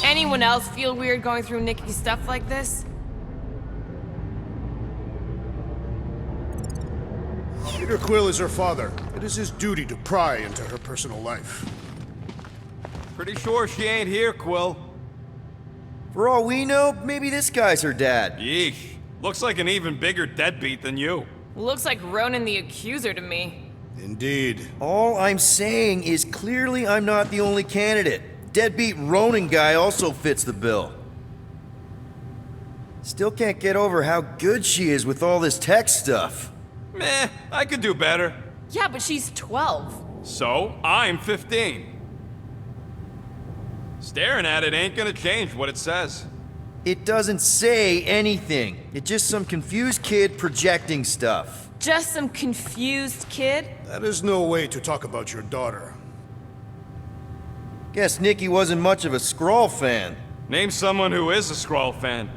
Anyone else feel weird going through Nikki's stuff like this? Peter Quill is her father. It is his duty to pry into her personal life. Pretty sure she ain't here, Quill. For all we know, maybe this guy's her dad. Yeesh. Looks like an even bigger deadbeat than you. Looks like Ronan the Accuser to me. Indeed. All I'm saying is clearly I'm not the only candidate. Deadbeat Ronan guy also fits the bill. Still can't get over how good she is with all this tech stuff. Meh, I could do better. Yeah, but she's 12. So, I'm 15. Staring at it ain't gonna change what it says. It doesn't say anything. It's just some confused kid projecting stuff. Just some confused kid? That is no way to talk about your daughter. Guess Nikki wasn't much of a Skrull fan. Name someone who is a Skrull fan.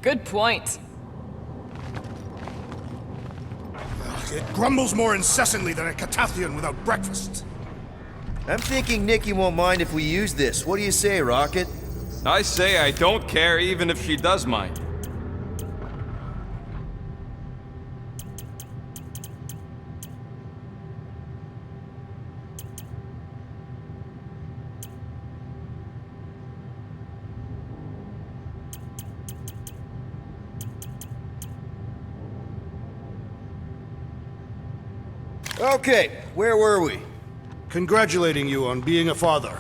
Good point. It grumbles more incessantly than a Catathian without breakfast. I'm thinking Nikki won't mind if we use this. What do you say, Rocket? I say I don't care even if she does mind. Okay, where were we? Congratulating you on being a father.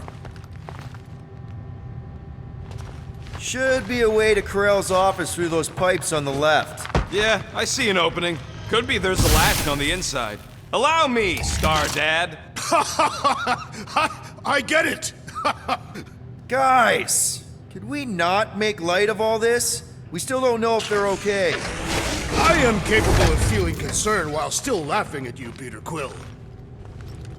Should be a way to Corel's office through those pipes on the left. Yeah, I see an opening. Could be there's a latch on the inside. Allow me, Star Dad. I get it! Guys, could we not make light of all this? We still don't know if they're okay. I am capable of feeling concern while still laughing at you, Peter Quill.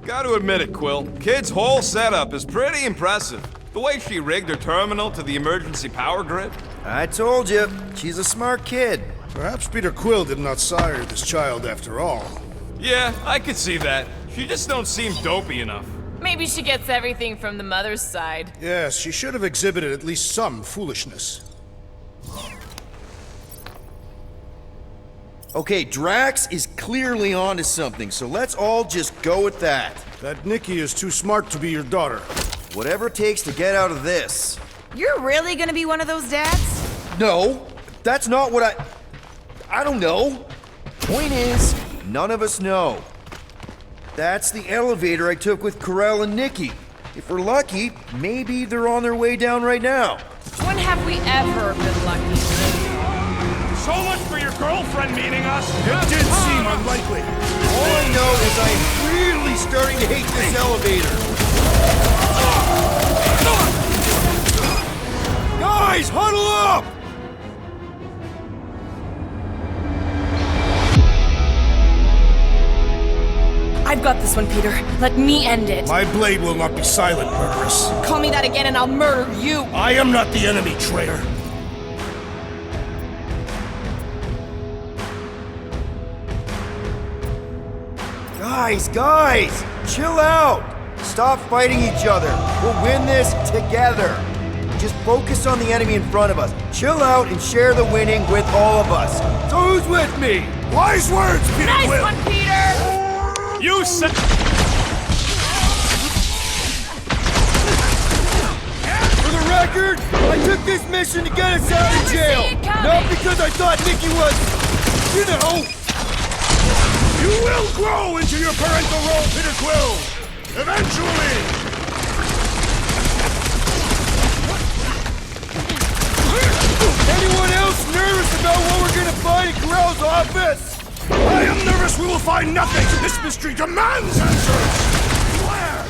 Gotta admit it, Quill. Kid's whole setup is pretty impressive. The way she rigged her terminal to the emergency power grid. I told you, she's a smart kid. Perhaps Peter Quill did not sire this child after all. Yeah, I could see that. She just don't seem dopey enough. Maybe she gets everything from the mother's side. Yes, she should have exhibited at least some foolishness. Okay, Drax is clearly onto something, so let's all just go with that. That Nikki is too smart to be your daughter. Whatever it takes to get out of this. You're really gonna be one of those dads? No, that's not what I don't know. Point is, none of us know. That's the elevator I took with Corel and Nikki. If we're lucky, maybe they're on their way down right now. When have we ever been lucky? So much for your girlfriend meeting us. It did seem unlikely. All I know is I'm really starting to hate this elevator. Guys! Guys, huddle up! I've got this one, Peter. Let me end it. My blade will not be silent, murderess. Call me that again and I'll murder you. I am not the enemy, traitor. Guys, chill out. Stop fighting each other. We'll win this together. Just focus on the enemy in front of us. Chill out and share the winning with all of us. So who's with me? Wise words, Peter Nice Quill. one, Peter! You said. For the record, I took this mission to get us out of jail. Not because I thought Nikki was, you know. You will grow into your parental role, Peter Quill. Eventually. Anyone else nervous about what we're gonna find in Corral's office? I am nervous we will find nothing. This mystery demands answers. Where?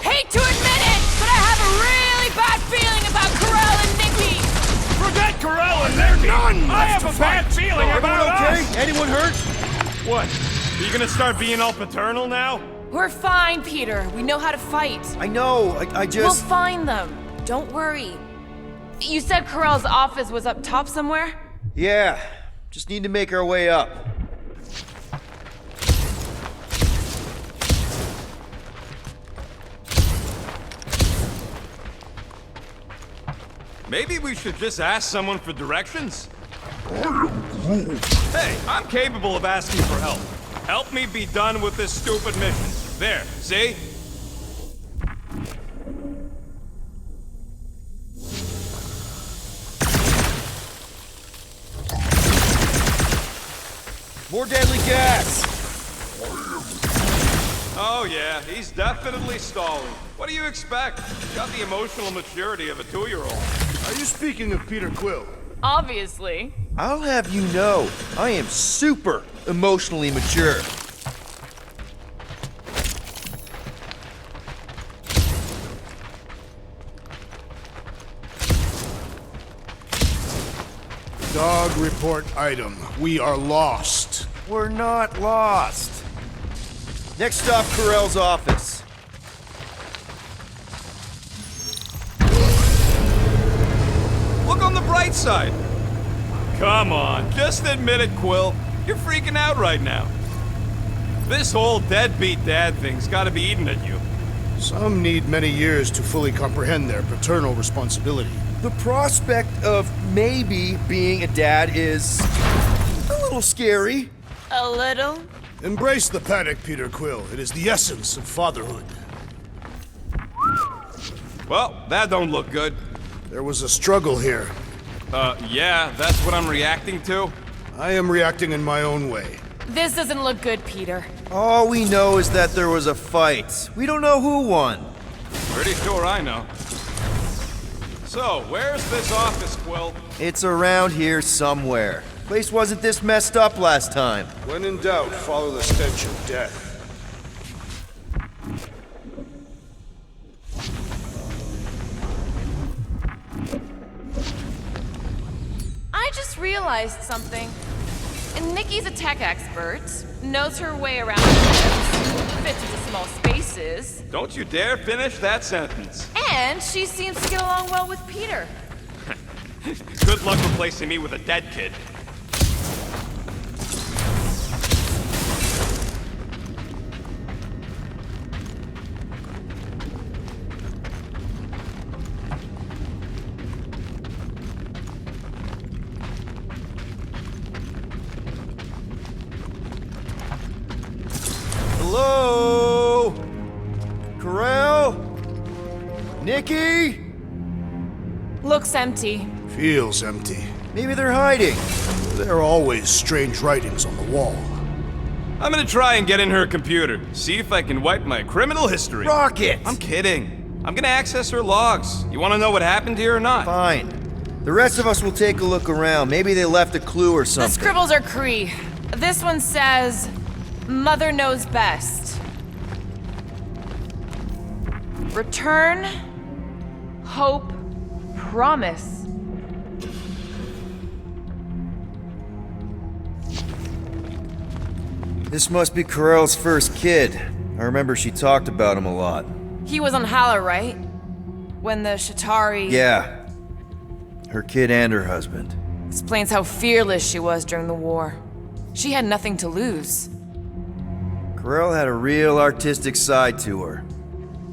Hate to admit it, but I have a really bad feeling about Corral and Nikki. Forget Corell and Nikki! None I have left a to bad fight. feeling about Okay? us! Anyone hurt? What? Are you gonna start being all paternal now? We're fine, Peter. We know how to fight. I know, I We'll just... find them. Don't worry. You said Corral's office was up top somewhere? Yeah, just need to make our way up. Maybe we should just ask someone for directions? Hey, I'm capable of asking for help. Help me be done with this stupid mission. There, see? More deadly gas! Oh yeah, he's definitely stalling. What do you expect? Got the emotional maturity of a 2-year-old. Are you speaking of Peter Quill? Obviously. I'll have you know, I am super emotionally mature. Dog report item. We are lost. We're not lost. Next stop, Corral's office. Look on the bright side. Come on, just admit it, Quill. You're freaking out right now. This whole deadbeat dad thing's gotta be eating at you. Some need many years to fully comprehend their paternal responsibility. The prospect of maybe being a dad is a little scary. A little? Embrace the panic, Peter Quill. It is the essence of fatherhood. Well, that don't look good. There was a struggle here. Yeah, that's what I'm reacting to? I am reacting in my own way. This doesn't look good, Peter. All we know is that there was a fight. We don't know who won. Pretty sure I know. So, where's this office, Quill? It's around here somewhere. Place wasn't this messed up last time. When in doubt, follow the stench of death. I just realized something. And Nikki's a tech expert, knows her way around fits into small spaces, Don't you dare finish that sentence. and she seems to get along well with Peter. Good luck replacing me with a dead kid. Hello? Corral? Nikki? Looks empty. Feels empty. Maybe they're hiding. There are always strange writings on the wall. I'm gonna try and get in her computer, see if I can wipe my criminal history. Rocket! I'm kidding. I'm gonna access her logs. You wanna know what happened here or not? Fine. The rest of us will take a look around. Maybe they left a clue or The something. scribbles are Cree. This one says, Mother knows best. Return, hope, promise. This must be Corell's first kid. I remember she talked about him a lot. He was on Hala, right? When the Shatari... Yeah. Her kid and her husband. Explains how fearless she was during the war. She had nothing to lose. Corell had a real artistic side to her.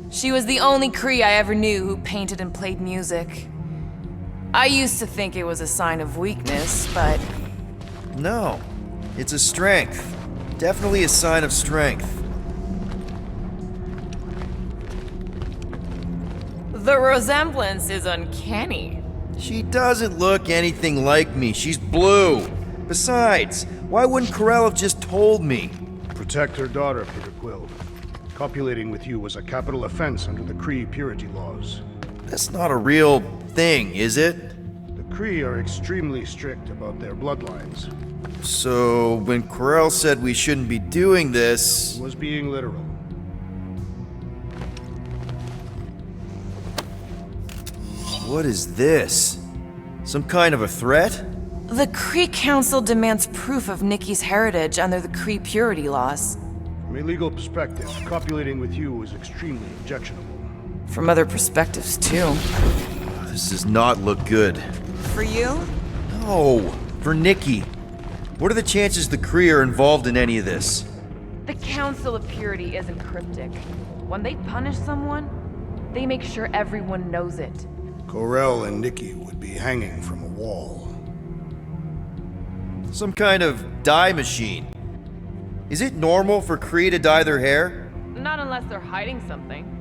She was the only Cree I ever knew who painted and played music. I used to think it was a sign of weakness, but... No. It's a strength. Definitely a sign of strength. The resemblance is uncanny. She doesn't look anything like me. She's blue. Besides, why wouldn't Corell have just told me? Protect her daughter, Peter Quill. Copulating with you was a capital offense under the Kree purity laws. That's not a real thing, is it? The Kree are extremely strict about their bloodlines. So, when Corell said we shouldn't be doing this... He was being literal. What is this? Some kind of a threat? The Kree Council demands proof of Nikki's heritage under the Kree purity laws. From a legal perspective, copulating with you is extremely objectionable. From other perspectives, too. This does not look good. For you? No, for Nikki. What are the chances the Kree are involved in any of this? The Council of Purity isn't cryptic. When they punish someone, they make sure everyone knows it. Corell and Nikki would be hanging from a wall. Some kind of dye machine. Is it normal for Kree to dye their hair? Not unless they're hiding something.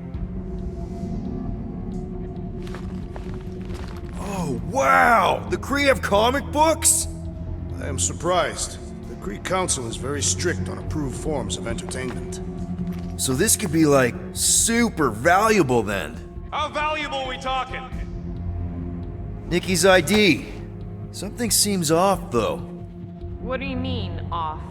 Oh, wow! The Kree have comic books? I am surprised. The Kree Council is very strict on approved forms of entertainment. So this could be, like, super valuable then. How valuable are we talking? Nikki's ID. Something seems off, though. What do you mean, off?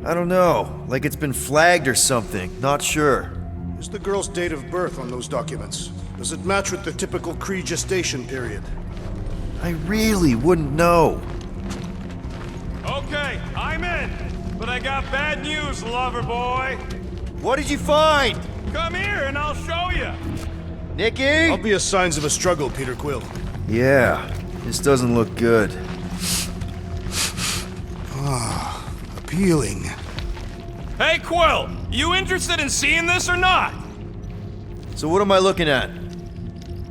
I don't know. Like it's been flagged or something. Not sure. Is the girl's date of birth on those documents? Does it match with the typical Kree gestation period? I really wouldn't know. Okay, I'm in. But I got bad news, lover boy. What did you find? Come here and I'll show you. Nikki? Obvious signs of a struggle, Peter Quill. Yeah, this doesn't look good. Ah, appealing. Hey, Quill, you interested in seeing this or not? So what am I looking at?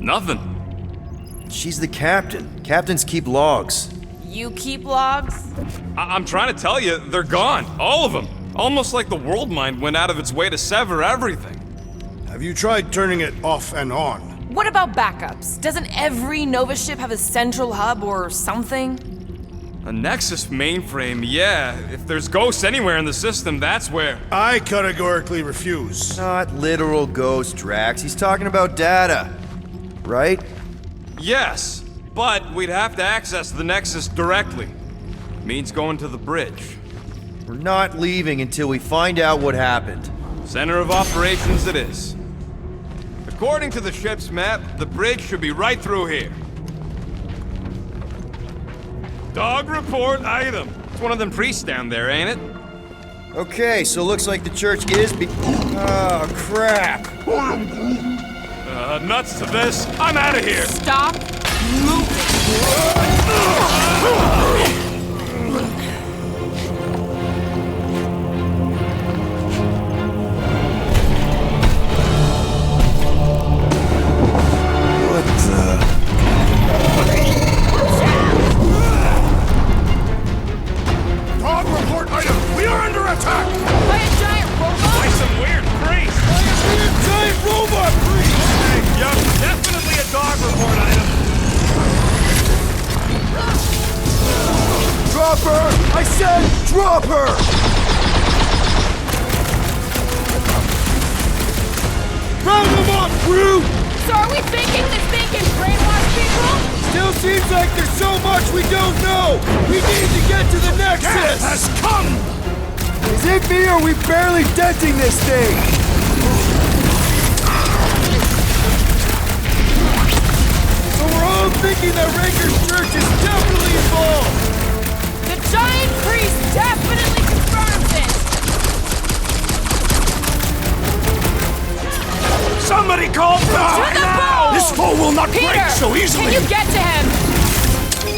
Nothing. She's the captain. Captains keep logs. You keep logs? I'm trying to tell you, they're gone. All of them. Almost like the world mind went out of its way to sever everything. Have you tried turning it off and on? What about backups? Doesn't every Nova ship have a central hub or something? A Nexus mainframe, yeah. If there's ghosts anywhere in the system, that's where. I categorically refuse. Not literal ghost, Drax. He's talking about data. Right? Yes, but we'd have to access the Nexus directly. Means going to the bridge. We're not leaving until we find out what happened. Center of operations it is. According to the ship's map, the bridge should be right through here. Dog report item. It's one of them priests down there, ain't it? Okay, so looks like the church is Oh, crap. Nuts to this. I'm out of here. Stop moving. Dog report item! We are under attack! By a giant robot? By some weird priest. Giant robot priest! Yup, definitely a dog report item. Drop her! I said drop her! Round them up, crew! So are we thinking this thing can brainwash people? Still seems like there's so much we don't know! We need to get to the Nexus! Death has come! Is it me or are we barely denting this thing? thinking that Ranger's Church is definitely involved! The giant priest definitely confirms it! Somebody call for To the ball! This foe will not Peter, break so easily! can you get to him?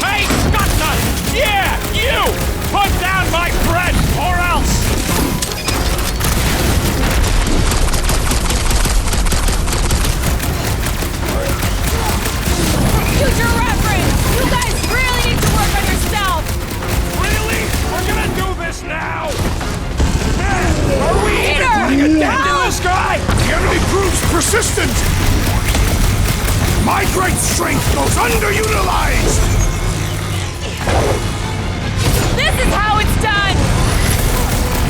Hey, Nut! Yeah, you! Put down my bread, or else! Future reference! You guys really need to work on yourself! Really? We're gonna do this now? Are we Peter! putting a dent in this guy? The enemy proves persistent! My great strength goes underutilized! This is how it's done!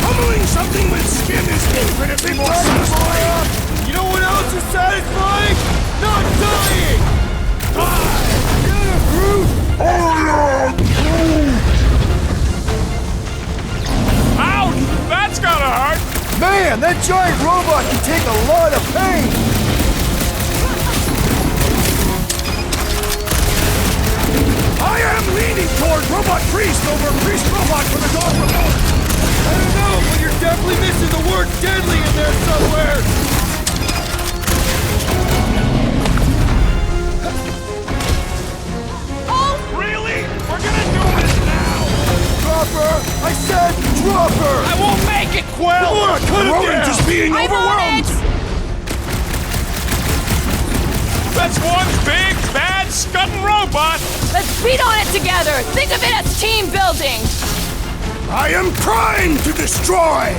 Pummeling something with skin is infinitely more satisfying! You know what else is satisfying? Not dying! Ouch! That's gotta hurt! Man, that giant robot can take a lot of pain! I am leaning toward Robot Priest over Priest Robot for the dog report! I don't know, but you're definitely missing the word deadly in there somewhere! Really? We're gonna do this now! Drop her! I said drop her! I won't make it, Quill! Come on, cut The it rodent down! is being I'm on overwhelmed! it! That's one big, bad, scudding robot! Let's beat on it together! Think of it as team building! I am primed to destroy!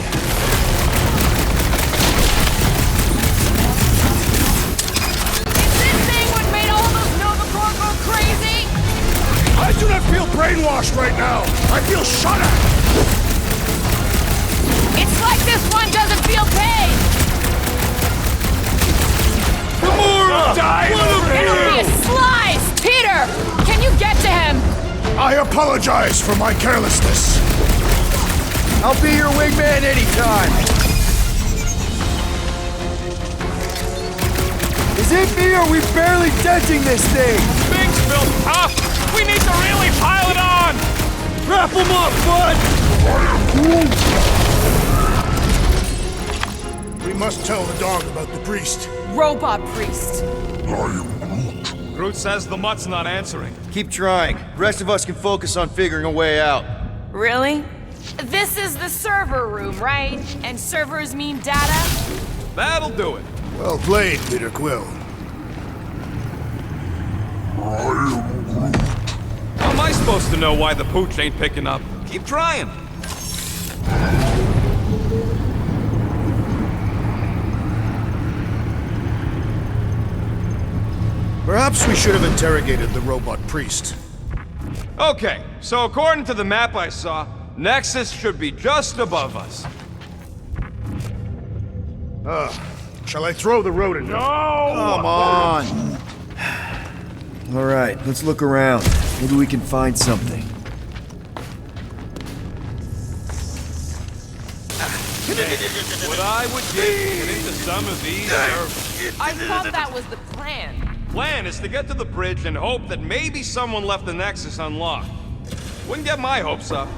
Is this thing what made all those Nova Corps go crazy? I do not feel brainwashed right now! I feel shot at! It's like this one doesn't feel pain! Gamora! Die over It'll be a slice! Peter, can you get to him? I apologize for my carelessness. I'll be your wingman anytime! Is it me or are we barely denting this thing? Things feel tough! We need to really pile it on! Wrap him up, bud! We must tell the dog about the priest. Robot priest. Groot says the mutt's not answering. Keep trying. The rest of us can focus on figuring a way out. Really? This is the server room, right? And servers mean data? That'll do it. Well played, Peter Quill. How am I supposed to know why the pooch ain't picking up? Keep trying. Perhaps we should have interrogated the robot priest. Okay, so according to the map I saw, Nexus should be just above us. Shall I throw the rodent? No! Come on! Alright, let's look around. Maybe we can find something. What I would give to get into some of these I thought that was the plan. Plan is to get to the bridge and hope that maybe someone left the Nexus unlocked. Wouldn't get my hopes up.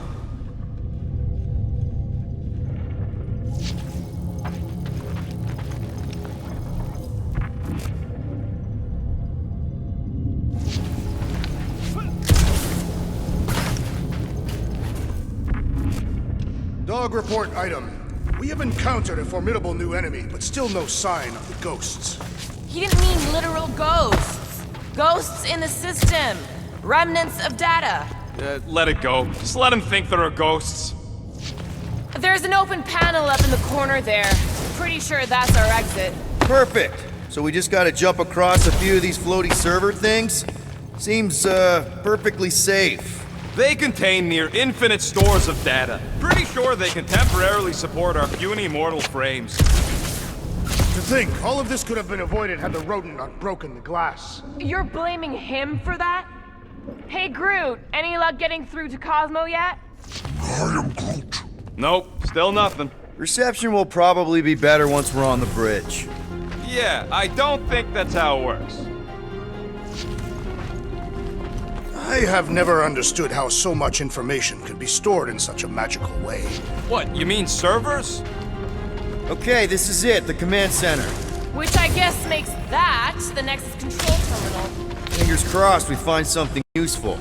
Dog report item. We have encountered a formidable new enemy, but still no sign of the ghosts. He didn't mean literal ghosts. Ghosts in the system. Remnants of data. Let it go. Just let him think there are ghosts. There's an open panel up in the corner there. Pretty sure that's our exit. Perfect! So we just gotta jump across a few of these floaty server things? Seems, perfectly safe. They contain near infinite stores of data. Pretty sure they can temporarily support our puny mortal frames. To think, all of this could have been avoided had the rodent not broken the glass. You're blaming him for that? Hey Groot, any luck getting through to Cosmo yet? Nope, still nothing. Reception will probably be better once we're on the bridge. Yeah, I don't think that's how it works. I have never understood how so much information could be stored in such a magical way. What, you mean servers? Okay, this is it, the command center. Which I guess makes that the Nexus control terminal. Fingers crossed we find something useful.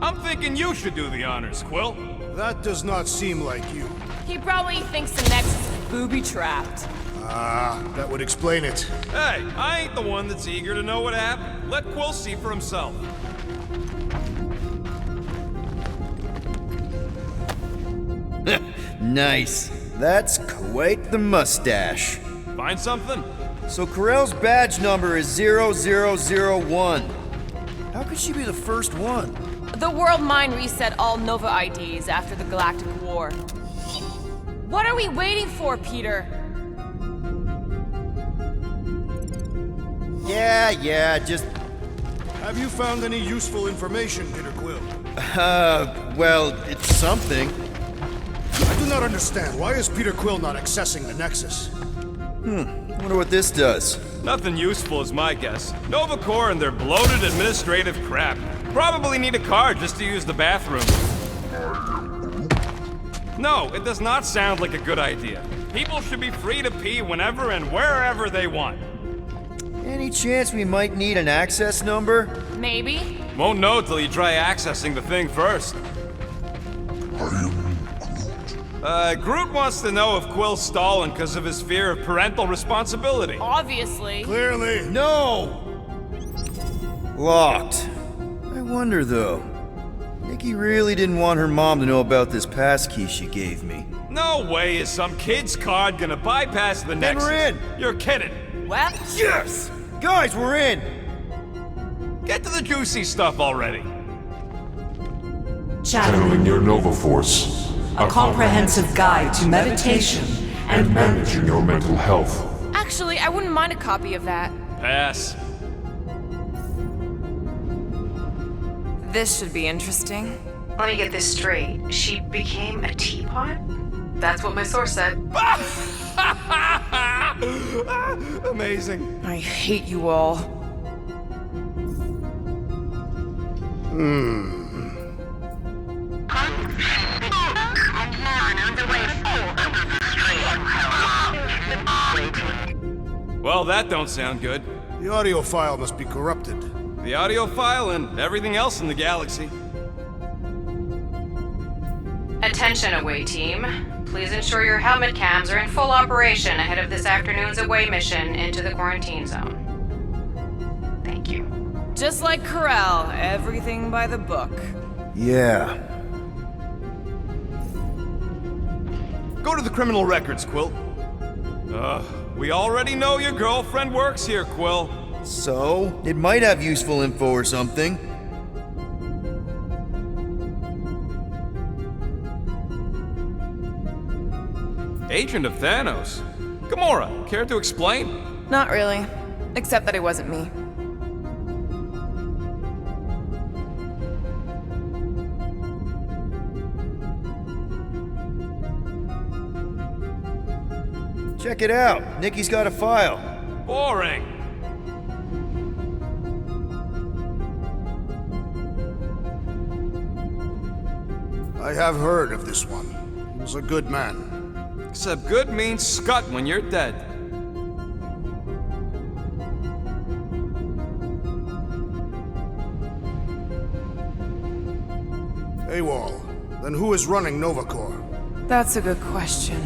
I'm thinking you should do the honors, Quill. That does not seem like you. He probably thinks the Nexus is booby-trapped. Ah, that would explain it. Hey, I ain't the one that's eager to know what happened. Let Quill see for himself. Nice. That's quite the mustache. Find something? So Corell's badge number is 0001. How could she be the first one? The World Mind reset all Nova IDs after the Galactic War. What are we waiting for, Peter? Yeah, just... Have you found any useful information, Peter Quill? Well, it's something. I do not understand. Why is Peter Quill not accessing the Nexus? Wonder what this does. Nothing useful is my guess. Nova Corps and their bloated administrative crap. Probably need a card just to use the bathroom. No, it does not sound like a good idea. People should be free to pee whenever and wherever they want. Any chance we might need an access number? Maybe. Won't know till you try accessing the thing first. Groot wants to know if Quill's stalling because of his fear of parental responsibility. Obviously. Clearly. No! Locked. I wonder, though. Nikki really didn't want her mom to know about this passkey she gave me. No way is some kid's card gonna bypass the Nexus. Then we're in! You're kidding. Well, Yes! Guys, we're in! Get to the juicy stuff already. Channeling your Nova Force. A comprehensive guide to meditation and managing your mental health. actually, I wouldn't mind a copy of that. Pass. This should be interesting. Let me get this straight. She became a teapot? That's what my source said. Amazing. I hate you all. Well, that don't sound good. The audio file must be corrupted. The audio file and everything else in the galaxy. Attention, away team. Please ensure your helmet cams are in full operation ahead of this afternoon's away mission into the quarantine zone. Thank you. Just like Corell, everything by the book. Yeah. Go to the criminal records, Quill. We already know your girlfriend works here, Quill. So, it might have useful info or something. Agent of Thanos. Gamora, care to explain? Not really. Except that it wasn't me. Check it out. Nikki's got a file. Boring. I have heard of this one. He was a good man. Except good means scut when you're dead. AWOL. Then who is running Nova Corps? That's a good question.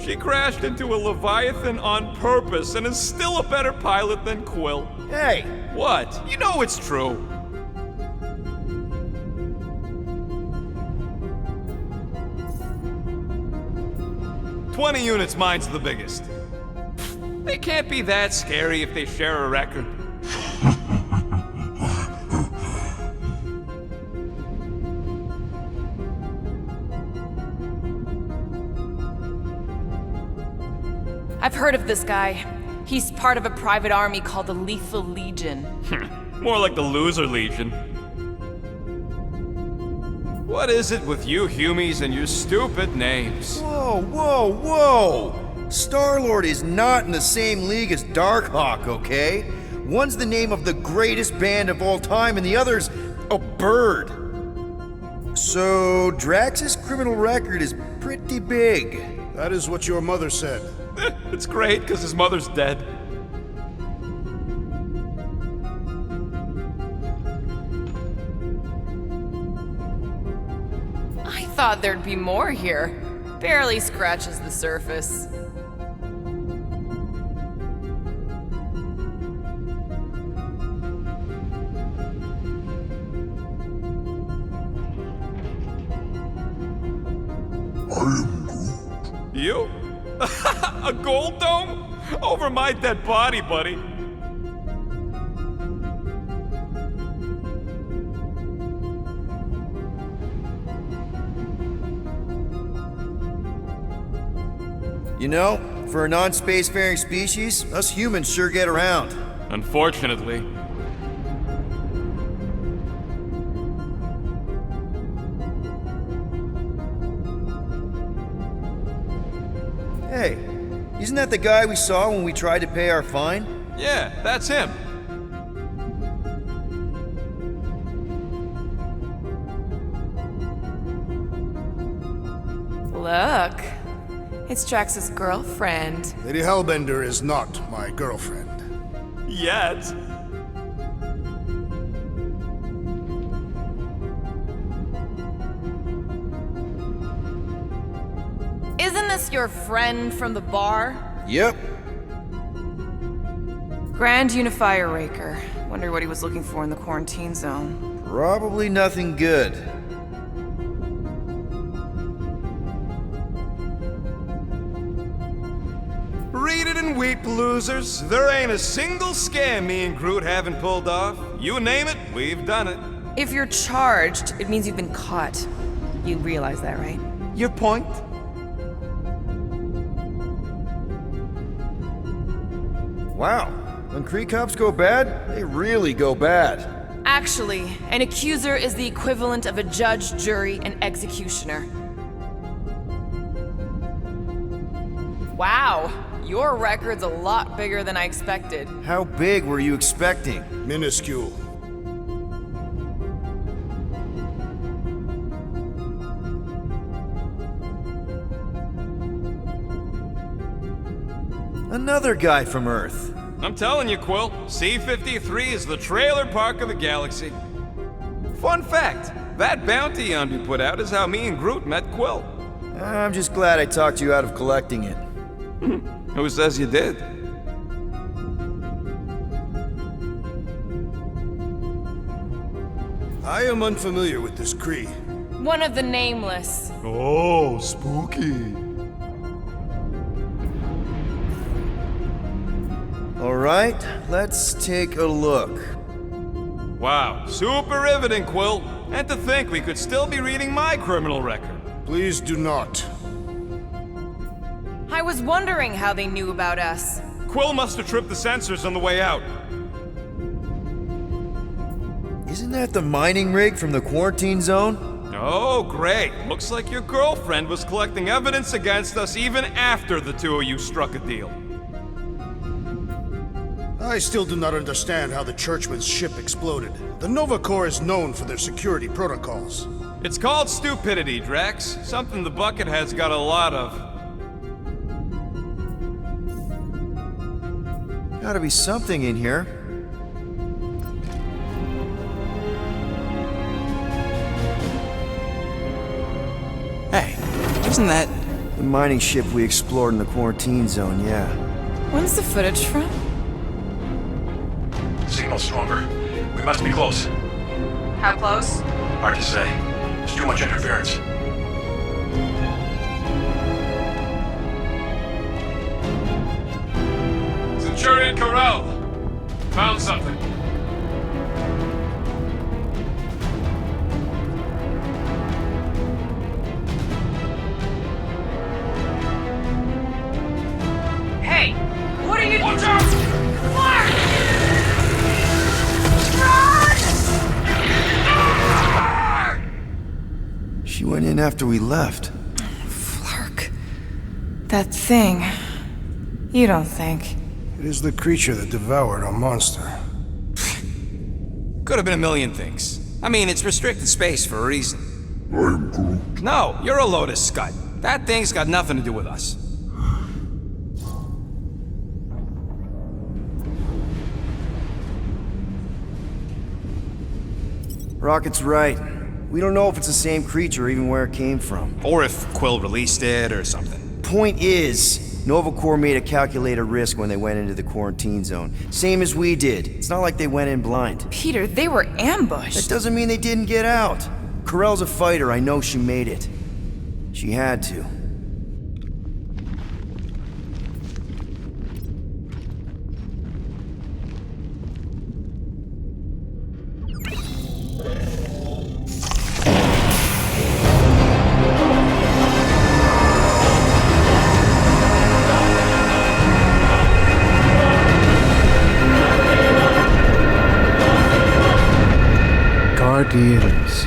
She crashed into a Leviathan on purpose and is still a better pilot than Quill. Hey! What? You know it's true. "20 units, mine's the biggest." They can't be that scary if they share a record. I've heard of this guy. He's part of a private army called the Lethal Legion. More like the Loser Legion. What is it with you Humies and your stupid names? Whoa! Star-Lord is not in the same league as Darkhawk, okay? One's the name of the greatest band of all time, and the other's a bird. So, Drax's criminal record is pretty big. That is what your mother said. It's great, because his mother's dead. I thought there'd be more here. Barely scratches the surface. You? A gold dome? Over my dead body, buddy. You know, for a non-spacefaring species, us humans sure get around. Unfortunately. Hey, isn't that the guy we saw when we tried to pay our fine? Yeah, that's him. Look. It's Drax's girlfriend. Lady Hellbender is not my girlfriend. Yet. Isn't this your friend from the bar? Yep. Grand Unifier Raker. Wonder what he was looking for in the quarantine zone. Probably nothing good. Read it and weep, losers. There ain't a single scam me and Groot haven't pulled off. You name it, we've done it. If you're charged, it means you've been caught. You realize that, right? Your point? Wow. When Kree cops go bad, they really go bad. Actually, an accuser is the equivalent of a judge, jury, and executioner. Wow, your record's a lot bigger than I expected. How big were you expecting? Minuscule. Another guy from Earth. I'm telling you, Quill, C-53 is the trailer park of the galaxy. Fun fact, that bounty hunt you put out is how me and Groot met Quill. I'm just glad I talked you out of collecting it. Who says you did? I am unfamiliar with this Kree. One of the nameless. Oh, spooky. All right, let's take a look. Wow, super riveting, Quill. And to think we could still be reading my criminal record. Please do not. I was wondering how they knew about us. Quill must have tripped the sensors on the way out. Isn't that the mining rig from the quarantine zone? Oh, great. Looks like your girlfriend was collecting evidence against us even after the two of you struck a deal. I still do not understand how the Churchman's ship exploded. The Nova Corps is known for their security protocols. It's called stupidity, Drax. Something the Buckethead's got a lot of. Gotta be something in here. Hey, isn't that... The mining ship we explored in the quarantine zone, yeah. When's the footage from? Signal stronger. We must be close. How close? Hard to say. There's too much interference. Centurion Corral! Found something. Hey! What are you— Watch out! She went in after we left. Flark. That thing. You don't think? It is the creature that devoured our monster. Could have been a million things. I mean, it's restricted space for a reason. I'm Groot. No, you're a load of scud. That thing's got nothing to do with us. Rocket's right. We don't know if it's the same creature or even where it came from. Or if Quill released it or something. Point is, Nova Corps made a calculated risk when they went into the quarantine zone. Same as we did. It's not like they went in blind. Peter, they were ambushed. That doesn't mean they didn't get out. Corell's a fighter. I know she made it. She had to. Guardians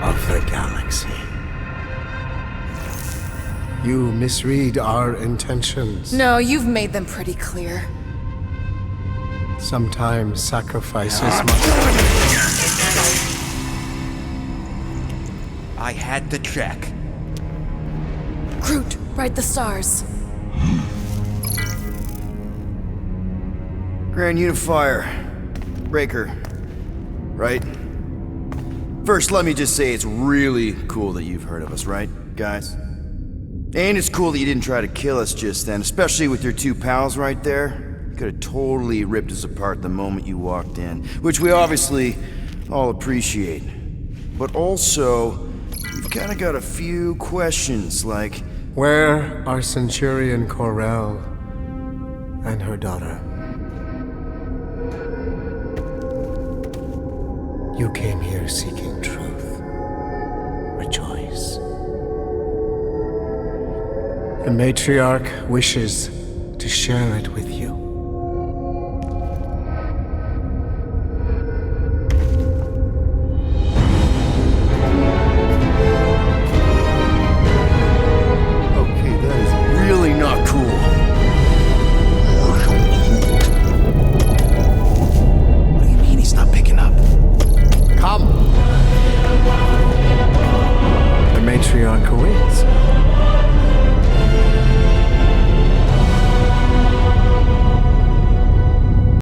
of the Galaxy. You misread our intentions. No, you've made them pretty clear. Sometimes sacrifices must... I had to check. Groot, write the stars. Grand Unifier. Breaker. Right? First, let me just say it's really cool that you've heard of us, right, guys? And it's cool that you didn't try to kill us just then, especially with your two pals right there. You could have totally ripped us apart the moment you walked in, which we obviously all appreciate. But also, we've kind of got a few questions, like... Where are Centurion Corell and her daughter? You came here seeking truth. Rejoice. The matriarch wishes to share it with you.